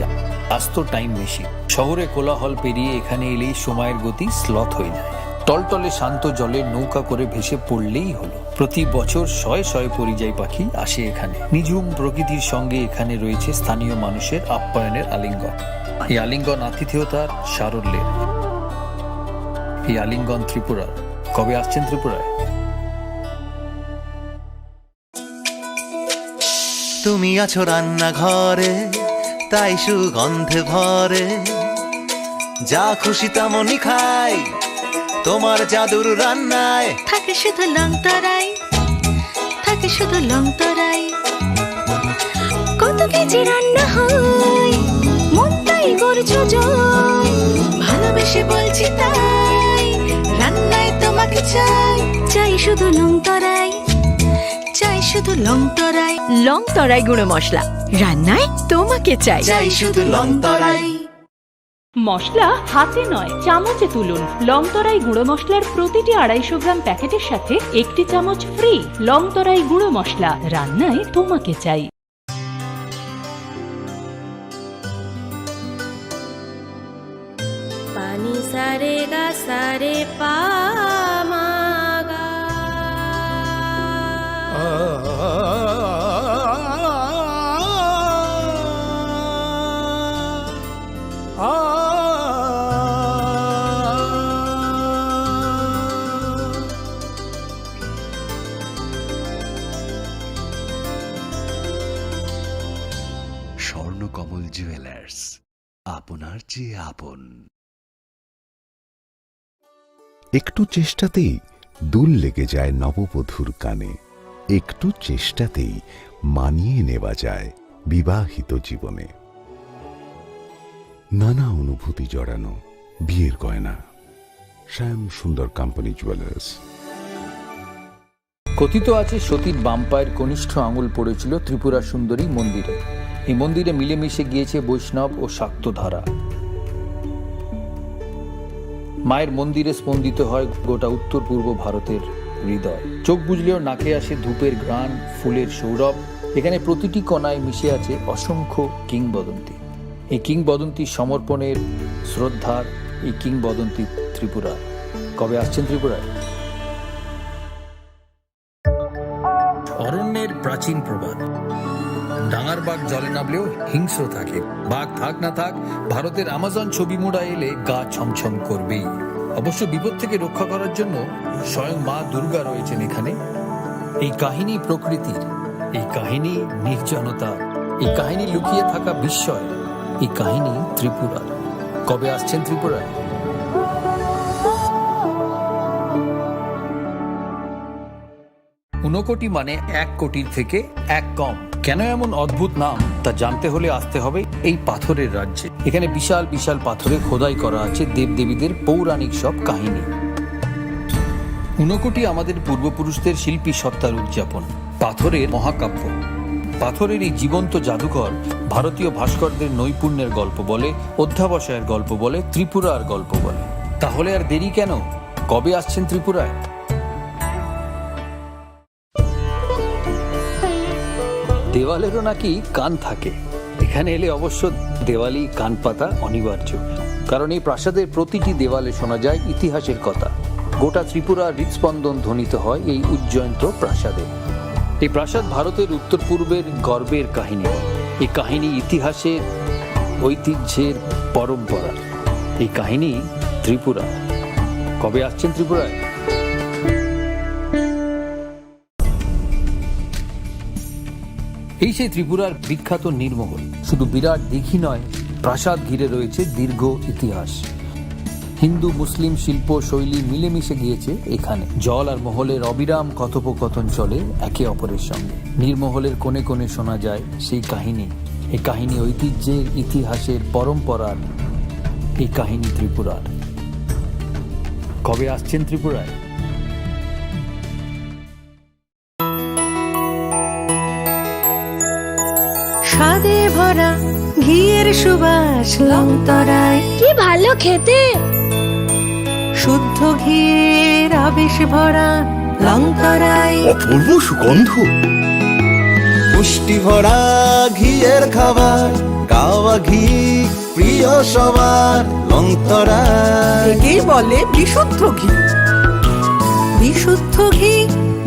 Speaker 20: আস্ত টাইম মেশিন। শহরে কোলাহল পেরিয়ে এখানে এলেই সময়ের গতি স্লথ হয়ে যায়। টলটলে শান্ত জলে নৌকা করে ভেসে পড়লেই হলো। প্রতি বছর শয়ে শয়ে পরিযায়ী পাখি আসে এখানে। নিঝুম প্রকৃতির সঙ্গে এখানে রয়েছে স্থানীয় মানুষের আপ্যায়নের আলিঙ্গন। এই আলিঙ্গন আতিথেয়তার, সারল্যের। এই আলিঙ্গন ত্রিপুরার। কবে আসছেন ত্রিপুরায়?
Speaker 17: তুমি আছো রান্নাঘরে, তাই সুগন্ধে ভরে, যা খুশি তেমনই খাই তোমার জাদুর রান্নায়।
Speaker 18: থাকে শুধু লং তরাই থাকে শুধু লং তরাই কত কেজি রান্না হয় মন তাই করছো জয় ভালোবেসে বলছি তাই রান্নায় তোমাকে চাই চাই শুধু লং তরাই চাই শুধু লং তরাই
Speaker 7: লং তরাই গুঁড়ো মশলা রান্নায় তোমাকে চাই
Speaker 18: চাই শুধু লং তরাই।
Speaker 8: মশলা হাতে নয় চামচে তুলুন। লংতরাই গুঁড়ো মশলার প্রতিটি 250 গ্রাম প্যাকেটের সাথে 1টি চামচ ফ্রি। লংতরাই গুঁড়ো মশলা, রান্নায় তোমাকে চাই।
Speaker 18: পানি সারে গা সারে পা মা গা।
Speaker 24: স্বর্ণকমল জুয়েলার্স, আপনার চেয়ে আপন।
Speaker 10: একটু চেষ্টাতেই দুল লেগে যায় নববধূর কানে, একটু চেষ্টাতেই মানিয়ে নেওয়া যায় বিবাহিত জীবনে। নানা অনুভূতি জড়ানো বিয়ের গয়না। শ্যাম সুন্দর কোম্পানি জুয়েলার্স।
Speaker 20: কথিত আছে সতীর বাম পায়ের কনিষ্ঠ আঙুল পড়েছিল ত্রিপুরা সুন্দরী মন্দিরে। এই মন্দিরে মিলেমিশে গিয়েছে বৈষ্ণব ও শাক্ত ধারা। মায়ের মন্দিরে স্পন্দিত হয় গোটা উত্তর পূর্ব ভারতের হৃদয়। চোখ বুঝলেও নাকে আসে ধূপের ঘ্রাণ, ফুলের সৌরভ। এখানে প্রতিটি কণায় মিশে আছে অসংখ্য কিংবদন্তি। এই কিংবদন্তি সমর্পণের, শ্রদ্ধার, এই কিংবদন্তি ত্রিপুরা। কবে আসছেন ত্রিপুরায়? অরণ্যের প্রাচীন প্রবাদ, ডাঙার বাঘ জলে নামলেও হিংস্র থাকে। বাঘ থাক না থাক, ভারতের আমাজন ছবি মোড়া এলে গা ছমছম করবেই। অবশ্য বিপদ থেকে রক্ষা করার জন্য স্বয়ং মা দুর্গা রয়েছেন এখানে। এই কাহিনী প্রকৃতির, এই কাহিনী নির্জনতা, এই কাহিনী লুকিয়ে থাকা বিস্ময়, এই কাহিনী ত্রিপুরার। কবে আসছেন ত্রিপুরায়? ঊনকোটি মানে 1 কোটির থেকে 1 কম। কেন এমন অদ্ভুত নাম তা জানতে হলে আসতে হবে এই পাথরের রাজ্যে। এখানে বিশাল বিশাল পাথরে খোদাই করা আছে দেবদেবীদের পৌরাণিক সব কাহিনী। ঊনকোটি আমাদের পূর্বপুরুষদের শিল্পী সত্তার উদযাপন, পাথরের মহাকাব্য। পাথরের এই জীবন্ত জাদুঘর ভারতীয় ভাস্করদের নৈপুণ্যের গল্প বলে, অধ্যাবসায়ের গল্প বলে, ত্রিপুরার গল্প বলে। তাহলে আর দেরি কেন? কবে আসছেন ত্রিপুরায়? দেওয়ালেরও নাকি কান থাকে। এখানে এলে অবশ্য দেওয়ালি কান পাতা অনিবার্য, কারণ এই প্রাসাদের প্রতিটি দেওয়ালে শোনা যায় ইতিহাসের কথা। গোটা ত্রিপুরার হৃদস্পন্দন ধ্বনিত হয় এই উজ্জয়ন্ত প্রাসাদে। এই প্রাসাদ ভারতের উত্তর পূর্বের গর্বের কাহিনী। এই কাহিনী ইতিহাসের, ঐতিহ্যের, পরম্পরা। এই কাহিনী ত্রিপুরা। কবে আসছেন ত্রিপুরায়? এই সেই ত্রিপুরার বিখ্যাত নীরমহল। শুধু বিরাট দিঘি নয়, প্রাসাদ ঘিরে রয়েছে দীর্ঘ ইতিহাস। হিন্দু মুসলিম শিল্প শৈলী মিলেমিশে গিয়েছে এখানে। জল আর মহলের অবিরাম কথোপকথন চলে একে অপরের সঙ্গে। নীরমহলের কোণে কোণে শোনা যায় সেই কাহিনী। এই কাহিনী ঐতিহ্যের, ইতিহাসের, পরম্পরার। এই কাহিনী ত্রিপুরার। কবে আসছেন ত্রিপুরায়?
Speaker 18: স্বাদে ভরা ঘিয়ের সুবাস লংতরায়, কি ভালো খেতে। শুদ্ধ ঘিয়ের আবেশ ভরা লংতরায়,
Speaker 24: অপূর্ব সুগন্ধ।
Speaker 17: পুষ্টি ভরা ঘিয়ের খাবার, গাওয়া ঘি প্রিয় সবার লংতরায়।
Speaker 18: একেই বলে বিশুদ্ধ ঘি। বিশুদ্ধ ঘি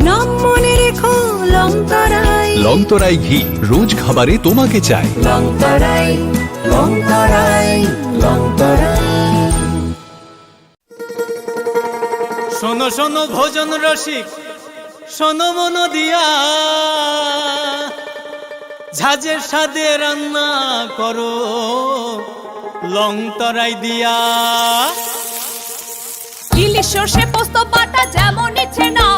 Speaker 18: নাম মনে রেখো লংতরায়।
Speaker 24: লংতরাই ঘি রোজ খাবারে তোমাকে চাই।
Speaker 17: লংতরাই, লংতরাই, লংতরাই।
Speaker 21: শোনো শোনো ভোজন রসিক, শোনো মন দিয়া, ঝাঁঝের স্বাদে রান্না করো লংতরাই দিয়া।
Speaker 4: ইলিশ সর্ষে পোস্ত বাটা যেমন ইচ্ছে নাও,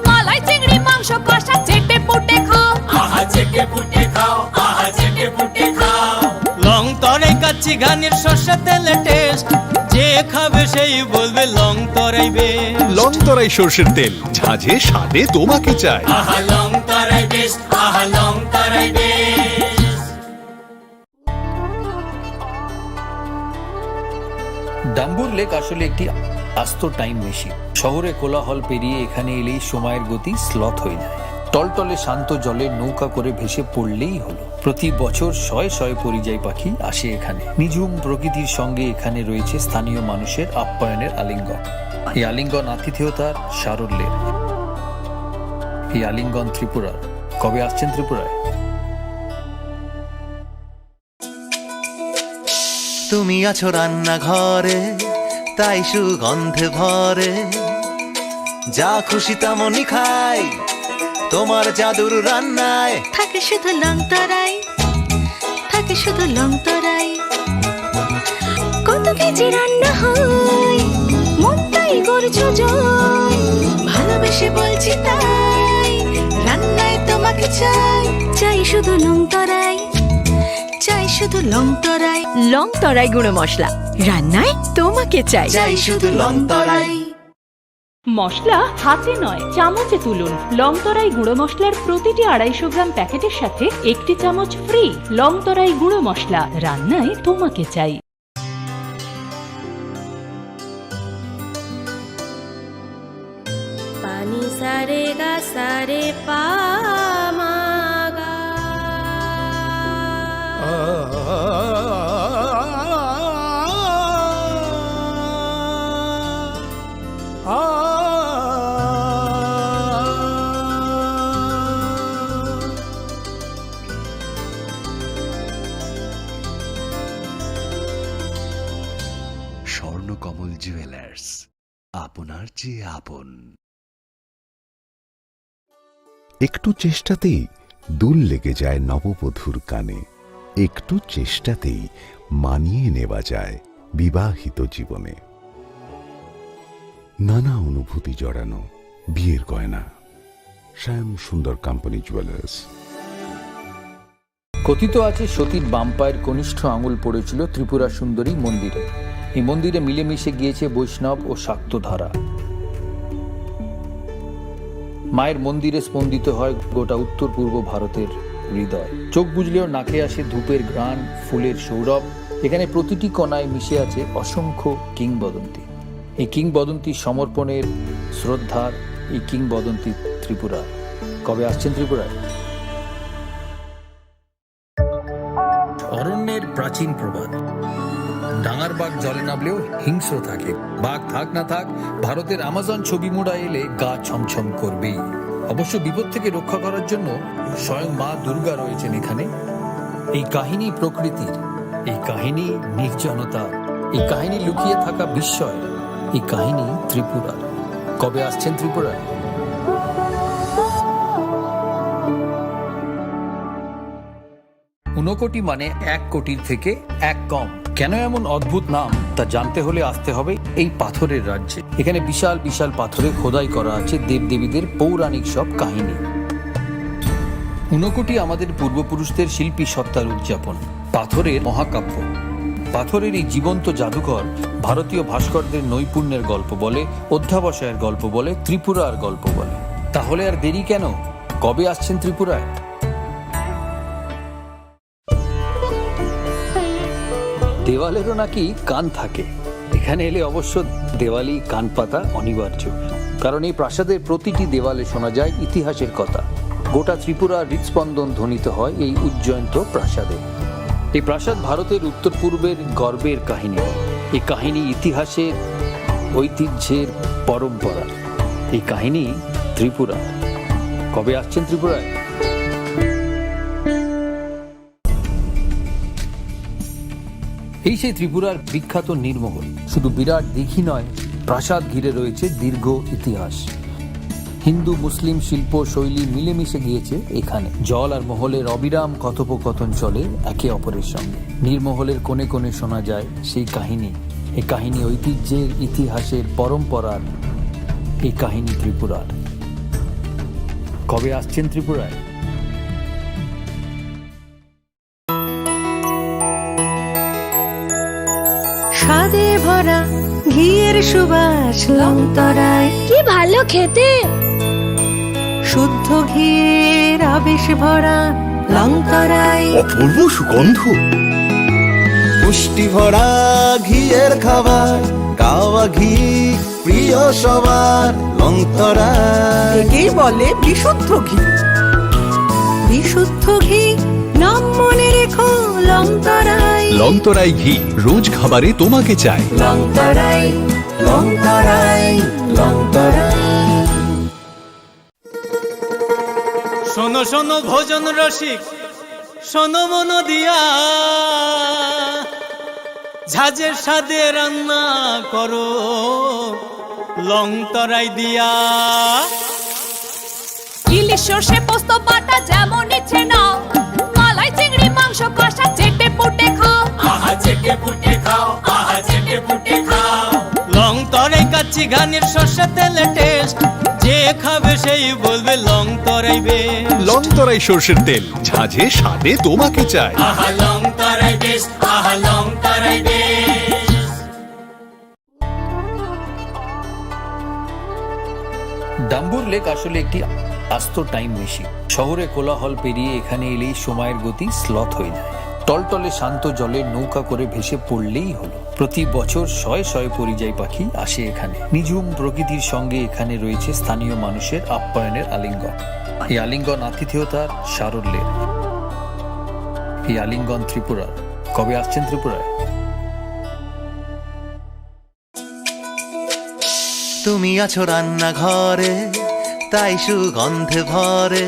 Speaker 4: মালাই চিংড়ি মাংস কষা চেটে পুটে খাও।
Speaker 21: আহা চেটে পুটে খাও, আহা চেটে পুটে খাও। লংতরাই কাচ্চি ঘানির সর্ষে তেলে টেস্ট, যে খাবে সেই বলবে লংতরাই বেশ।
Speaker 24: লংতরাই সর্ষের তেল, ঝাঁঝে স্বাদে তোমাকে চাই।
Speaker 21: আহা লংতরাই বেশ, আহা লংতরাই বেশ।
Speaker 20: ডাম্বুর লেক আসলে একটি আস্ত টাইম মেশিন। শহরে কোলাহল পেরিয়ে এখানে এলেই সময়ের গতি স্লথ হয়ে যায়। টলটলে শান্ত জলে নৌকা করে ভেসে পড়লেই হলো। প্রতি বছর শয়ে শয়ে পরিযায়ী পাখি আসে এখানে। নিঝুম প্রকৃতির সঙ্গে এখানে রয়েছে স্থানীয় মানুষের আপ্যায়নের আলিঙ্গন। এই আলিঙ্গন আতিথেয়তার সারল্যের। এই আলিঙ্গন ত্রিপুরার। কবে আসছেন ত্রিপুরায়?
Speaker 17: তুমি আছো রান্নাঘরে, তাই সুগন্ধে ভরে, যা খুশি তেমনই খাই তোমার জাদুর রান্নায়।
Speaker 18: থাকে শুধু লং তরাই, থাকে শুধু লং তরাই, কত কেজি রান্না হয় মনটাই করছো জয়, ভালোবেসে বলছি তাই রান্নায় তোমাকে চাই, চাই শুধু লং তরাই, চাই শুধু লং তরাই।
Speaker 4: লং তরাই গুঁড়ো মশলা, রান্নায় তোমাকে চাই,
Speaker 18: চাই শুধু লং তরাই।
Speaker 8: মশলা হাতে নয় চামচে তুলুন। লংতরাই গুঁড়ো মশলার প্রতিটি 250 গ্রাম প্যাকেটের সাথে 1টি চামচ ফ্রি। লংতরাই গুঁড়ো মশলা, রান্নায় তোমাকে চাই।
Speaker 18: পানি সারে গা সারে পা মা গা।
Speaker 10: স্বর্ণকমল জুয়েলার্স, আপনার চেয়ে আপন। একটু চেষ্টাতেই দুল লেগে যায় নববধূর কানে, একটু চেষ্টাতেই মানিয়ে নেওয়া যায় বিবাহিত জীবনে। নানা অনুভূতি জড়ানো বিয়ের গয়না। শ্যাম সুন্দর কোম্পানি জুয়েলার্স।
Speaker 20: কথিত আছে সতীর বাম পায়ের কনিষ্ঠ আঙুল পড়েছিল ত্রিপুরা সুন্দরী মন্দিরে। এই মন্দিরে মিলেমিশে গিয়েছে বৈষ্ণব ও শাক্ত ধারা। মায়ের মন্দিরে স্পন্দিত হয় গোটা উত্তর পূর্ব ভারতের হৃদয়। চোখ বুঝলেও নাকে আসে ধূপের ঘ্রাণ, ফুলের সৌরভ। এখানে প্রতিটি কণায় মিশে আছে অসংখ্য কিংবদন্তি। এই কিংবদন্তি সমর্পণের, শ্রদ্ধার, এই কিংবদন্তি ত্রিপুরা। কবে আসছেন ত্রিপুরায়? অরণ্যের প্রাচীন প্রবাদ, ডাঙার বাঘ জলে নামলেও হিংস্র থাকে। বাঘ থাক না থাক, ভারতের আমাজন ছবি মোড়া এলে গা ছমছম করবেই। অবশ্য বিপদ থেকে রক্ষা করার জন্য স্বয়ং মা দুর্গা রয়েছেন এখানে। এই কাহিনী প্রকৃতির, এই কাহিনী নির্জনতা, এই কাহিনী লুকিয়ে থাকা বিস্ময়, এই কাহিনী ত্রিপুরা। কবে আসছেন ত্রিপুরায়? ঊনকোটি মানে 1 কোটির থেকে 1 কম। কেন এমন অদ্ভুত নাম তা জানতে হলে আসতে হবে এই পাথরের রাজ্যে। এখানে বিশাল বিশাল পাথরে খোদাই করা আছে দেবদেবীদের পৌরাণিক সব কাহিনী। ঊনকোটি আমাদের পূর্বপুরুষদের শিল্পী সত্তার উদযাপন, পাথরের মহাকাব্য। পাথরের এই জীবন্ত জাদুঘর ভারতীয় ভাস্করদের নৈপুণ্যের গল্প বলে, অধ্যাবসায়ের গল্প বলে, ত্রিপুরার গল্প বলে। তাহলে আর দেরি কেন? কবে আসছেন ত্রিপুরায়? দেওয়ালেরও নাকি কান থাকে। এখানে এলে অবশ্য দেওয়ালি কান পাতা অনিবার্য, কারণ এই প্রাসাদের প্রতিটি দেওয়ালে শোনা যায় ইতিহাসের কথা। গোটা ত্রিপুরার হৃৎস্পন্দন ধ্বনিত হয় এই উজ্জয়ন্ত প্রাসাদে। এই প্রাসাদ ভারতের উত্তর পূর্বের গর্বের কাহিনী। এই কাহিনী ইতিহাসের, ঐতিহ্যের, পরম্পরা। এই কাহিনী ত্রিপুরা। কবে আসছেন ত্রিপুরায়? এই সেই ত্রিপুরার বিখ্যাত নীরমহল। শুধু বিরাট দিঘি নয়, প্রাসাদ ঘিরে রয়েছে দীর্ঘ ইতিহাস। হিন্দু মুসলিম শিল্প শৈলী মিলেমিশে গিয়েছে এখানে। জল আর মহলের অবিরাম কথোপকথন চলে একে অপরের সঙ্গে। নীরমহলের কোণে কোণে শোনা যায় সেই কাহিনী। এই কাহিনী ঐতিহ্যের, ইতিহাসের, পরম্পরার। এই কাহিনী ত্রিপুরার। কবে আসছেন ত্রিপুরায়?
Speaker 18: স্বাদে ভরা ঘিয়ের সুবাস লংতরায়, কি ভালো খেতে। শুদ্ধ ঘিয়ের আবেশ ভরা লংতরায়,
Speaker 24: অপূর্ব সুগন্ধ।
Speaker 17: পুষ্টি ভরা ঘিয়ের খাবার, গাওয়া ঘি প্রিয় সবার, লংতরাই
Speaker 1: একেই বলে বিশুদ্ধ ঘি। বিশুদ্ধ ঘি নাম মনে রেখো, লংতরাই।
Speaker 24: লংতরাই ঘি রোজ খাবারে তোমাকে চাই।
Speaker 7: লংতরাই লংতরাই লংতরাই।
Speaker 21: শোনো শোনো ভোজন রসিক, শোনো মন দিয়া, ঝাঁঝের স্বাদে রান্না করো লংতরাই দিয়া।
Speaker 4: ইলিশ সর্ষে পোস্ত বাটা যেমন ইচ্ছে নাও, মালাই চিংড়ি মাংস কষা চেটে পুটে খাও।
Speaker 21: আহা চেটে পুটে খাও, আহা চেটে পুটে খাও। লংতরাই কাচ্চি ঘানির সর্ষে তেলে টেস্ট, যে খাবে সেই বলবে লংতরাই বেশ।
Speaker 24: লংতরাই সর্ষের তেল, ঝাঁঝে স্বাদে তোমাকে চাই।
Speaker 21: আহা লংতরাই বেশ, আহা লংতরাই বেশ।
Speaker 20: ডাম্বুর লেক আসলে একটি আস্ত টাইম মেশিন। শহরে কোলাহল পেরিয়ে এখানে এলেই সময়ের গতি স্লথ হয়ে যায়। টলটলে শান্ত জলে নৌকা করে ভেসে পড়লেই হলো। প্রতি বছর শয়ে শয়ে পরিযায়ী পাখি আসে এখানে। নিঝুম প্রকৃতির সঙ্গে এখানে রয়েছে স্থানীয় মানুষের আপ্যায়নের আলিঙ্গন। এই আলিঙ্গন আতিথেয়তার সারল্যের। এই আলিঙ্গন ত্রিপুরার। কবে আসছেন ত্রিপুরায়?
Speaker 17: তুমি আছো রান্নাঘরে, তাই সুগন্ধে ভরে,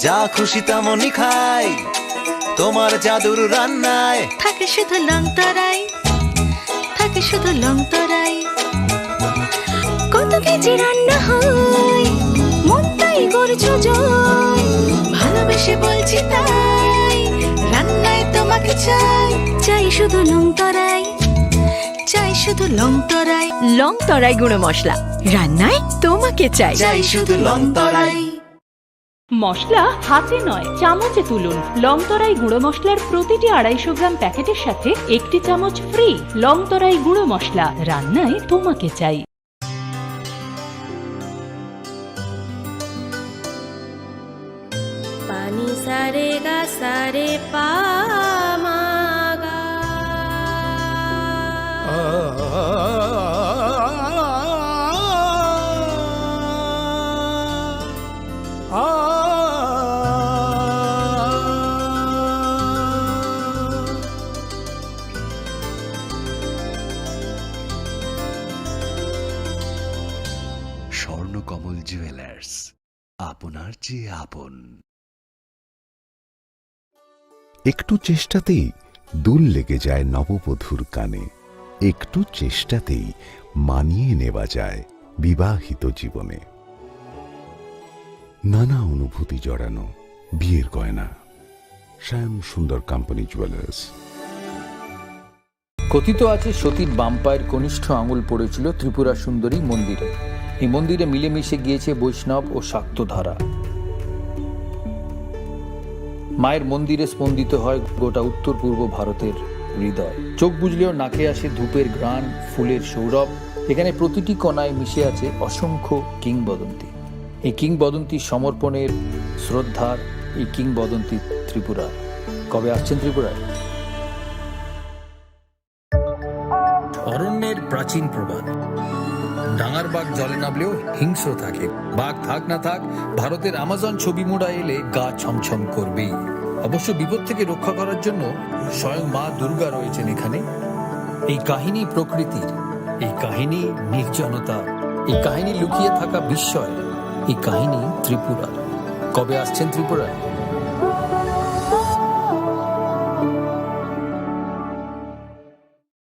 Speaker 17: যা খুশি তেমনই খাই, তোমার জাদুর রান্নায়
Speaker 18: থাকে শুধু লংতরাই, থাকে শুধু লংতরাই। কত কেজি রান্না হয়, মনটাই করছো জয়, ভালোবেসে বলছি তাই, রান্নায় তোমাকে চাই, চাই শুধু লংতরাই, চাই শুধু লংতরাই।
Speaker 1: লংতরাই গুঁড়ো মশলা, রান্নায় তোমাকে চাই,
Speaker 18: চাই শুধু লংতরাই।
Speaker 8: মশলা হাতে নয় চামচে তুলুন। লংতরাই গুঁড়ো মশলার প্রতিটি 250 গ্রাম প্যাকেটের সাথে 1টি চামচ ফ্রি। লংতরাই গুঁড়ো মশলা, রান্নায় তোমাকে চাই।
Speaker 18: পানি সারে গা সারে পা মা গা।
Speaker 10: স্বর্ণকমল জুয়েলার্স, আপনার চেয়ে আপন। একটু চেষ্টাতেই দুল লেগে যায় নববধূর কানে। একটু চেষ্টাতেই মানিয়ে নেওয়া যায় বিবাহিত জীবনে। নানা অনুভূতি জড়ানো বিয়ের গয়না। শ্যাম সুন্দর কোম্পানি জুয়েলার্স।
Speaker 20: কথিত আছে সতীর বাম পায়ের কনিষ্ঠ আঙুল পড়েছিল ত্রিপুরা সুন্দরী মন্দিরে। এই মন্দিরে মিলেমিশে গিয়েছে বৈষ্ণব ও শাক্ত ধারা। মায়ের মন্দিরে স্পন্দিত হয় গোটা উত্তর পূর্ব ভারতের হৃদয়। চোখ বুঝলেও নাকে আসে ধূপের ঘ্রাণ, ফুলের সৌরভ। এখানে প্রতিটি কণায় মিশে আছে অসংখ্য কিংবদন্তি। এই কিংবদন্তি সমর্পণের, শ্রদ্ধার, এই কিংবদন্তি ত্রিপুরা। কবে আসছেন ত্রিপুরায়? অরণ্যের প্রাচীন প্রবাদ, ডাঙার বাঘ জলে নামলেও হিংস্র থাকে। বাঘ থাক না থাক, ভারতের আমাজন ছবি মোড়া এলে গা ছমছম করবেই। অবশ্য বিপদ থেকে রক্ষা করার জন্য স্বয়ং মা দুর্গা রয়েছেন এখানে। এই কাহিনী প্রকৃতির, এই কাহিনী নির্জনতা, এই কাহিনী লুকিয়ে থাকা বিস্ময়, এই কাহিনী ত্রিপুরা। কবে আসছেন ত্রিপুরায়?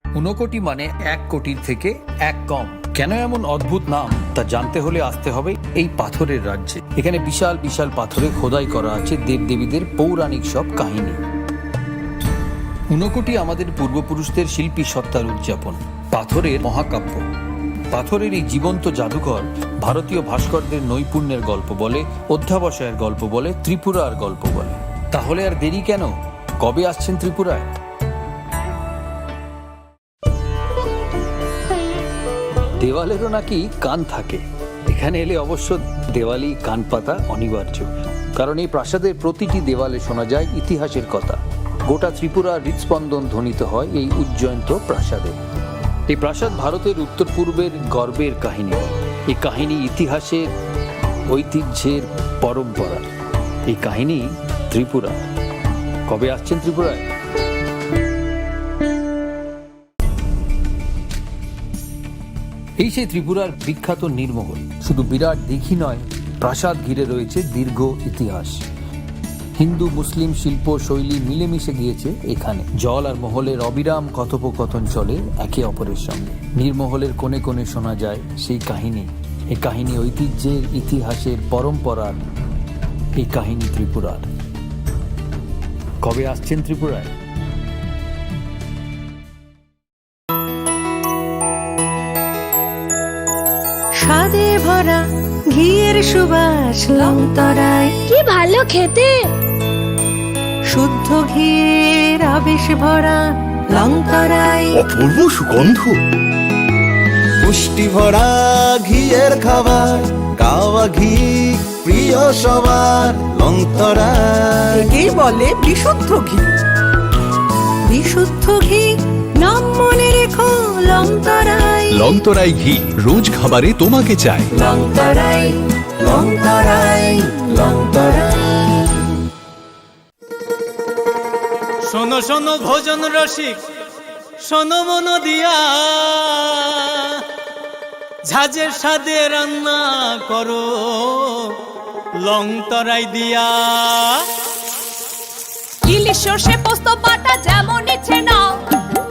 Speaker 20: ঊনকোটি মানে 1 কোটির থেকে 1 কম। কেন এমন অদ্ভুত নাম তা জানতে হলে আসতে হবে এই পাথরের রাজ্যে। এখানে বিশাল বিশাল পাথরে খোদাই করা আছে দেবদেবীদের পৌরাণিক সব কাহিনী। ঊনকোটি আমাদের পূর্বপুরুষদের শিল্পী সত্তার উদযাপন, পাথরের মহাকাব্য। পাথরের এই জীবন্ত জাদুঘর ভারতীয় ভাস্করদের নৈপুণ্যের গল্প বলে, অধ্যাবসায়ের গল্প বলে, ত্রিপুরার গল্প বলে। তাহলে আর দেরি কেন? কবে আসছেন ত্রিপুরায়? দেওয়ালেরও নাকি কান থাকে। এখানে এলে অবশ্য দেওয়ালি কান পাতা অনিবার্য, কারণ এই প্রাসাদের প্রতিটি দেওয়ালে শোনা যায় ইতিহাসের কথা। গোটা ত্রিপুরার হৃৎস্পন্দন ধ্বনিত হয় এই উজ্জয়ন্ত প্রাসাদে। এই প্রাসাদ ভারতের উত্তর পূর্বের গর্বের কাহিনী। এই কাহিনী ইতিহাসের, ঐতিহ্যের, পরম্পরা। এই কাহিনী ত্রিপুরা। কবে আসছেন ত্রিপুরায়? এই সেই ত্রিপুরার বিখ্যাত নীরমহল। শুধু বিরাট দিঘি নয়, প্রাসাদ ঘিরে রয়েছে দীর্ঘ ইতিহাস। হিন্দু মুসলিম শিল্প শৈলী মিলেমিশে গিয়েছে এখানে। জল আর মহলের অবিরাম কথোপকথন চলে একে অপরের সঙ্গে। নীরমহলের কোণে কোণে শোনা যায় সেই কাহিনী। এই কাহিনী ঐতিহ্যের, ইতিহাসের, পরম্পরার। এই কাহিনী ত্রিপুরার। কবে আসছেন ত্রিপুরায়?
Speaker 1: স্বাদে ভরা ঘিয়ের সুবাস লংতরায়,
Speaker 18: কি ভালো খেতে।
Speaker 1: শুদ্ধ ঘিয়ের আবেশ ভরা লংতরায়,
Speaker 24: অপূর্ব সুগন্ধ।
Speaker 17: পুষ্টি ভরা ঘিয়ের খাবার, কাওয়া ঘি প্রিয় সবার। লংতরায়
Speaker 1: একেই বলে বিশুদ্ধ ঘি। বিশুদ্ধ ঘি নাম মনে রেখো লংতরায়।
Speaker 24: লংতরাই ঘি রোজ খাবারে তোমাকে চাই।
Speaker 7: লংতরাই লংতরাই লংতরাই।
Speaker 21: শোনো শোনো ভোজন রসিক, শোনো মন দিয়া, ঝাঁঝের স্বাদে রান্না করো লংতরাই দিয়া।
Speaker 4: ইলিশ সর্ষে পোস্ত বাটা যেমন ইচ্ছে নাও,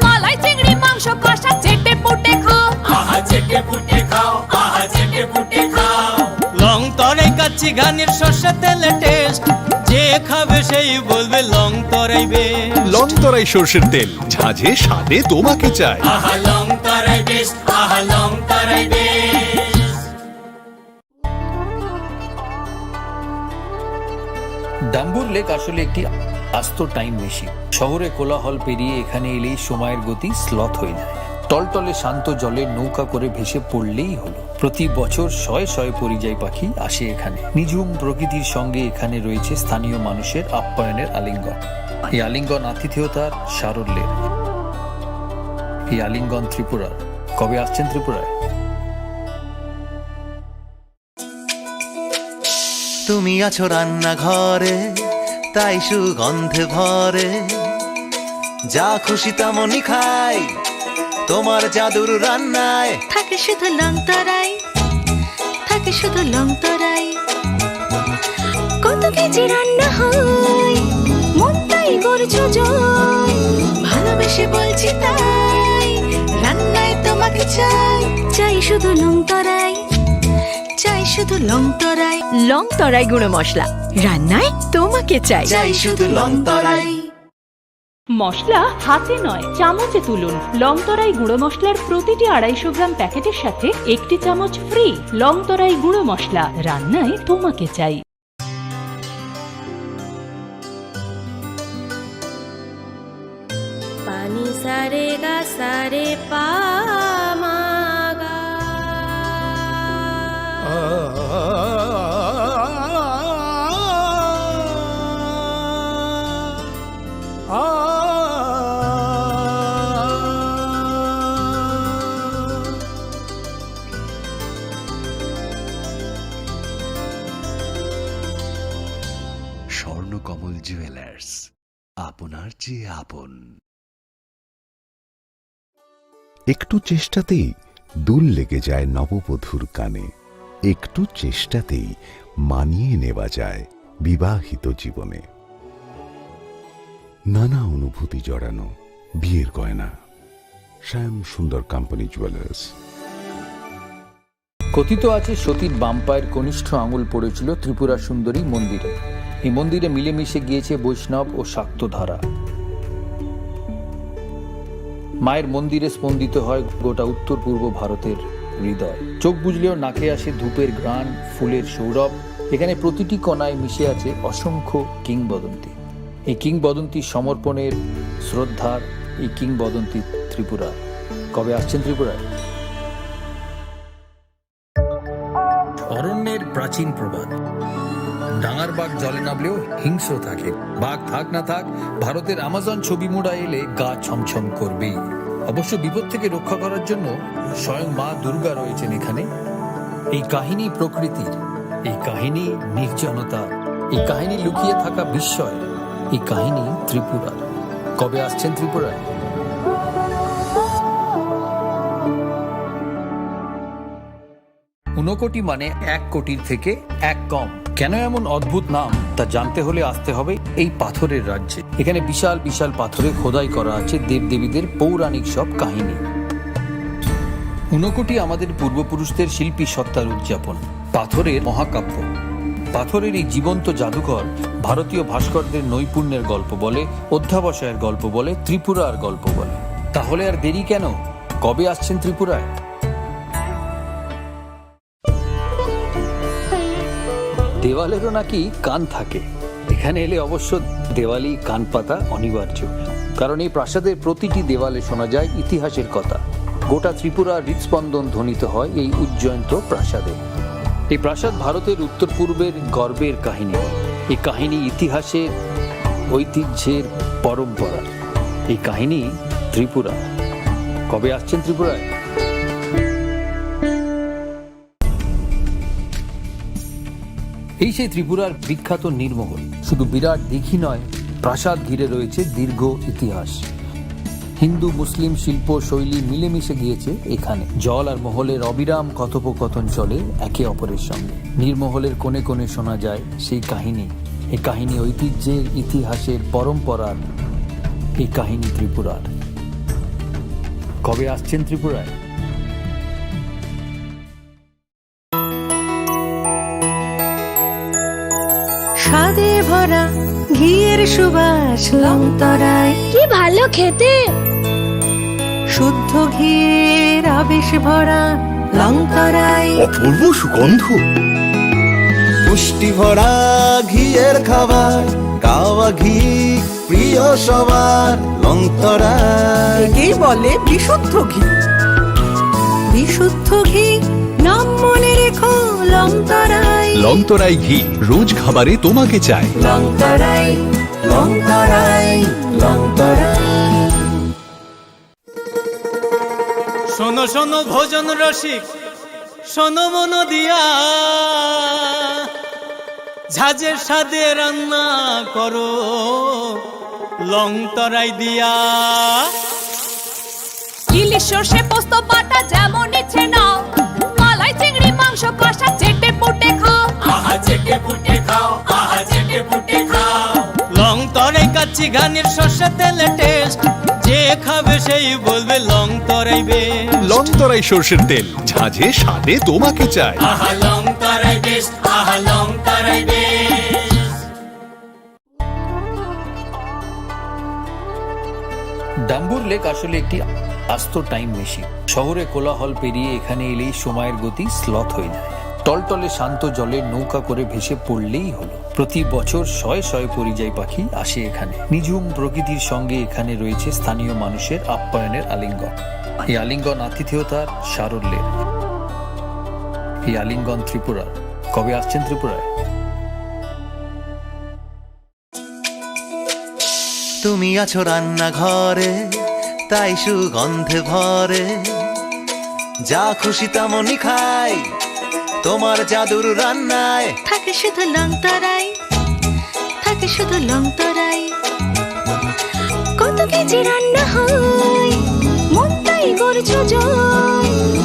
Speaker 4: মালাই চিংড়ি মাংস কষা চেটে পুটে খাও।
Speaker 21: আহা চেটে পুটে খাও, আহা চেটে পুটে খাও। লংতরাই কাচ্চি ঘানির সর্ষে তেলে টেস্ট, যে খাবে সেই বলবে লংতরাই বেশ।
Speaker 24: লংতরাই সর্ষের তেল, ঝাঁঝে স্বাদে তোমাকে চাই।
Speaker 21: আহা লংতরাই বেশ, আহা লংতরাই বেশ।
Speaker 20: ডাম্বুর লেক আসলে একটি আস্ত টাইম মেশিন। শহরে কোলাহল পেরিয়ে এখানে এলেই সময়ের গতি স্লথ হয়ে যায়। টলটলে শান্ত জলে নৌকা করে ভেসে পড়লেই হলো। প্রতি বছর শয়ে শয়ে পরিযায়ী পাখি আসে এখানে। নিঝুম প্রকৃতির সঙ্গে এখানে রয়েছে স্থানীয় মানুষের আপ্যায়নের আলিঙ্গন। এই আলিঙ্গন আতিথেয়তার, সারল্যের। এই আলিঙ্গন ত্রিপুরার। কবে আসছেন ত্রিপুরায়?
Speaker 17: তুমি আছো রান্নাঘরে, তাই সুগন্ধে ভরে। যা খুশি তেমনই খাই, তোমার জাদুর রান্নায়।
Speaker 18: থাকে শুধু লংতরাই, থাকে শুধু লংতরাই। কত কেজি রান্না হয়, মনটাই করছো জয়। ভালোবেসে বলছি তাই, রান্নায় তোমাকে চাই। চাই শুধু লংতরাই, চাই শুধু লংতরাই।
Speaker 1: লংতরাই গুঁড়ো মশলা, রান্নায় তোমাকে চাই।
Speaker 18: চাই শুধু লংতরাই।
Speaker 8: মশলা হাতে নয় চামচে তুলুন। লংতরাই গুঁড়ো মশলার প্রতিটি 250 গ্রাম প্যাকেটের সাথে 1টি চামচ ফ্রি। লংতরাই গুঁড়ো মশলা, রান্নায় তোমাকে চাই।
Speaker 1: পানি সারে গা সারে পা মা গা।
Speaker 10: স্বর্ণকমল জুয়েলার্স, আপনার চেয়ে আপন। একটু চেষ্টাতেই দুল লেগে যায় নববধূর কানে। একটু চেষ্টাতেই মানিয়ে নেওয়া যায় বিবাহিত জীবনে। নানা অনুভূতি জড়ানো বিয়ের গয়না। শ্যাম সুন্দর কোম্পানি জুয়েলার্স।
Speaker 20: কথিত আছে সতীর বাম পায়ের কনিষ্ঠ আঙুল পড়েছিল ত্রিপুরা সুন্দরী মন্দিরে। এই মন্দিরে মিলেমিশে গিয়েছে বৈষ্ণব ও শাক্ত ধারা। মায়ের মন্দিরে স্পন্দিত হয় গোটা উত্তর পূর্ব ভারতের হৃদয়। চোখ বুঝলেও নাকে আসে ধূপের ঘ্রাণ, ফুলের সৌরভ। এখানে প্রতিটি কণায় মিশে আছে অসংখ্য কিংবদন্তি। এই কিংবদন্তি সমর্পণের, শ্রদ্ধার, এই কিংবদন্তি ত্রিপুরা। কবে আসছেন ত্রিপুরায়? অরণ্যের প্রাচীন প্রবাদ, ডাঙার বাঘ জলে নামলেও হিংস্র থাকে, বাঘ থাক না থাক ভারতের আমাজন ছবি মোড়া এলে গা ছমছম করবেই। অবশ্য বিপদ থেকে রক্ষা করার জন্য স্বয়ং মা দুর্গা রয়েছেন এখানে। এই কাহিনী প্রকৃতির, এই কাহিনী নির্জনতা, এই কাহিনী লুকিয়ে থাকা বিস্ময়, এই কাহিনী ত্রিপুরার। কবে আসছেন ত্রিপুরায়? ঊনকোটি মানে 1 কোটির থেকে 1 কম। কেন এমন অদ্ভুত নাম তা জানতে হলে আসতে হবে এই পাথরের রাজ্যে। এখানে বিশাল বিশাল পাথরে খোদাই করা আছে দেবদেবীদের পৌরাণিক সব কাহিনী। ঊনকোটি আমাদের পূর্বপুরুষদের শিল্পী সত্তার উদযাপন, পাথরের মহাকাব্য। পাথরের এই জীবন্ত জাদুঘর ভারতীয় ভাস্করদের নৈপুণ্যের গল্প বলে, অধ্যাবসায়ের গল্প বলে, ত্রিপুরার গল্প বলে। তাহলে আর দেরি কেন? কবে আসছেন ত্রিপুরায়? দেওয়ালেরও নাকি কান থাকে। এখানে এলে অবশ্য দেওয়ালি কান পাতা অনিবার্য, কারণ এই প্রাসাদের প্রতিটি দেওয়ালে শোনা যায় ইতিহাসের কথা। গোটা ত্রিপুরার হৃদস্পন্দন ধ্বনিত হয় এই উজ্জয়ন্ত প্রাসাদে। এই প্রাসাদ ভারতের উত্তর পূর্বের গর্বের কাহিনী, এই কাহিনী ইতিহাসের, ঐতিহ্যের, পরম্পরা। এই কাহিনী ত্রিপুরা। কবে আসছেন ত্রিপুরায়? এই সেই ত্রিপুরার বিখ্যাত নীরমহল। শুধু বিরাট দিঘি নয়, প্রাসাদ ঘিরে রয়েছে দীর্ঘ ইতিহাস। হিন্দু মুসলিম শিল্প শৈলী মিলেমিশে গিয়েছে এখানে। জল আর মহলের অবিরাম কথোপকথন চলে একে অপরের সঙ্গে। নীরমহলের কোণে কোণে শোনা যায় সেই কাহিনী। এই কাহিনী ঐতিহ্যের, ইতিহাসের, পরম্পরার। এই কাহিনী ত্রিপুরার। কবে আসছেন ত্রিপুরায়?
Speaker 18: স্বাদে ভরা ঘিয়ের সুবাস লংতরায়, কি ভালো খেতে। শুদ্ধ ঘিয়ের আবেশ ভরা লংতরায়,
Speaker 24: অপূর্ব সুগন্ধ।
Speaker 17: পুষ্টি ভরা ঘিয়ের খাবার, গাওয়া ঘি প্রিয় সবার লংতরায়।
Speaker 18: একেই বলে বিশুদ্ধ ঘি। বিশুদ্ধ ঘি নাম মনে রেখো লংতরায়।
Speaker 24: লংতরাই ঘি রোজ খাবারে তোমাকে চাই।
Speaker 17: লংতরাই, লংতরাই, লংতরাই।
Speaker 21: শোনো শোনো ভোজন রসিক, শোনো মন দিয়া, ঝাঁঝের স্বাদে রান্না করো লংতরাই দিয়া।
Speaker 4: ইলিশ সর্ষে পোস্ত বাটা যেমন ইচ্ছে নাও, মালাই চিংড়ি মাংস কষা চেটে পুটে খাও।
Speaker 21: আহা চেটে পুটে খাও, আহা চেটে পুটে খাও। লংতরাই কাচ্চি ঘানির সর্ষে তেলে টেস্ট, যে খাবে সেই বলবে লংতরাই বেস্ট।
Speaker 24: লংতরাই সর্ষের তেল, ঝাঁঝে স্বাদে তোমাকে চাই।
Speaker 21: আহা লংতরাই বেস্ট, আহা লংতরাই বেস্ট।
Speaker 20: ডাম্বুর লেক আসলে একটি আস্ত টাইম মেশিন। শহরে কোলাহল পেরিয়ে এখানে এলেই সময়ের গতি স্লথ হয়ে যায়। টলটলে শান্ত জলে নৌকা করে ভেসে পড়লেই হলো। প্রতি বছর শয়ে শয়ে পরিযায়ী পাখি আসে এখানে। নিঝুম প্রকৃতির সঙ্গে এখানে রয়েছে স্থানীয় মানুষের আপ্যায়নের আলিঙ্গন। এই আলিঙ্গন আতিথেয়তার সারল্যের। এই আলিঙ্গন ত্রিপুরার। কবে আসছেন ত্রিপুরায়?
Speaker 17: তুমি আছো রান্নাঘরে, তাই সুগন্ধে ভরে, যা খুশি তেমনই খাই তোমার জাদুর রান্নায়।
Speaker 18: থাকে শুধু লংতরাই, থাকে শুধু লংতরাই। কত কেজি রান্না হয়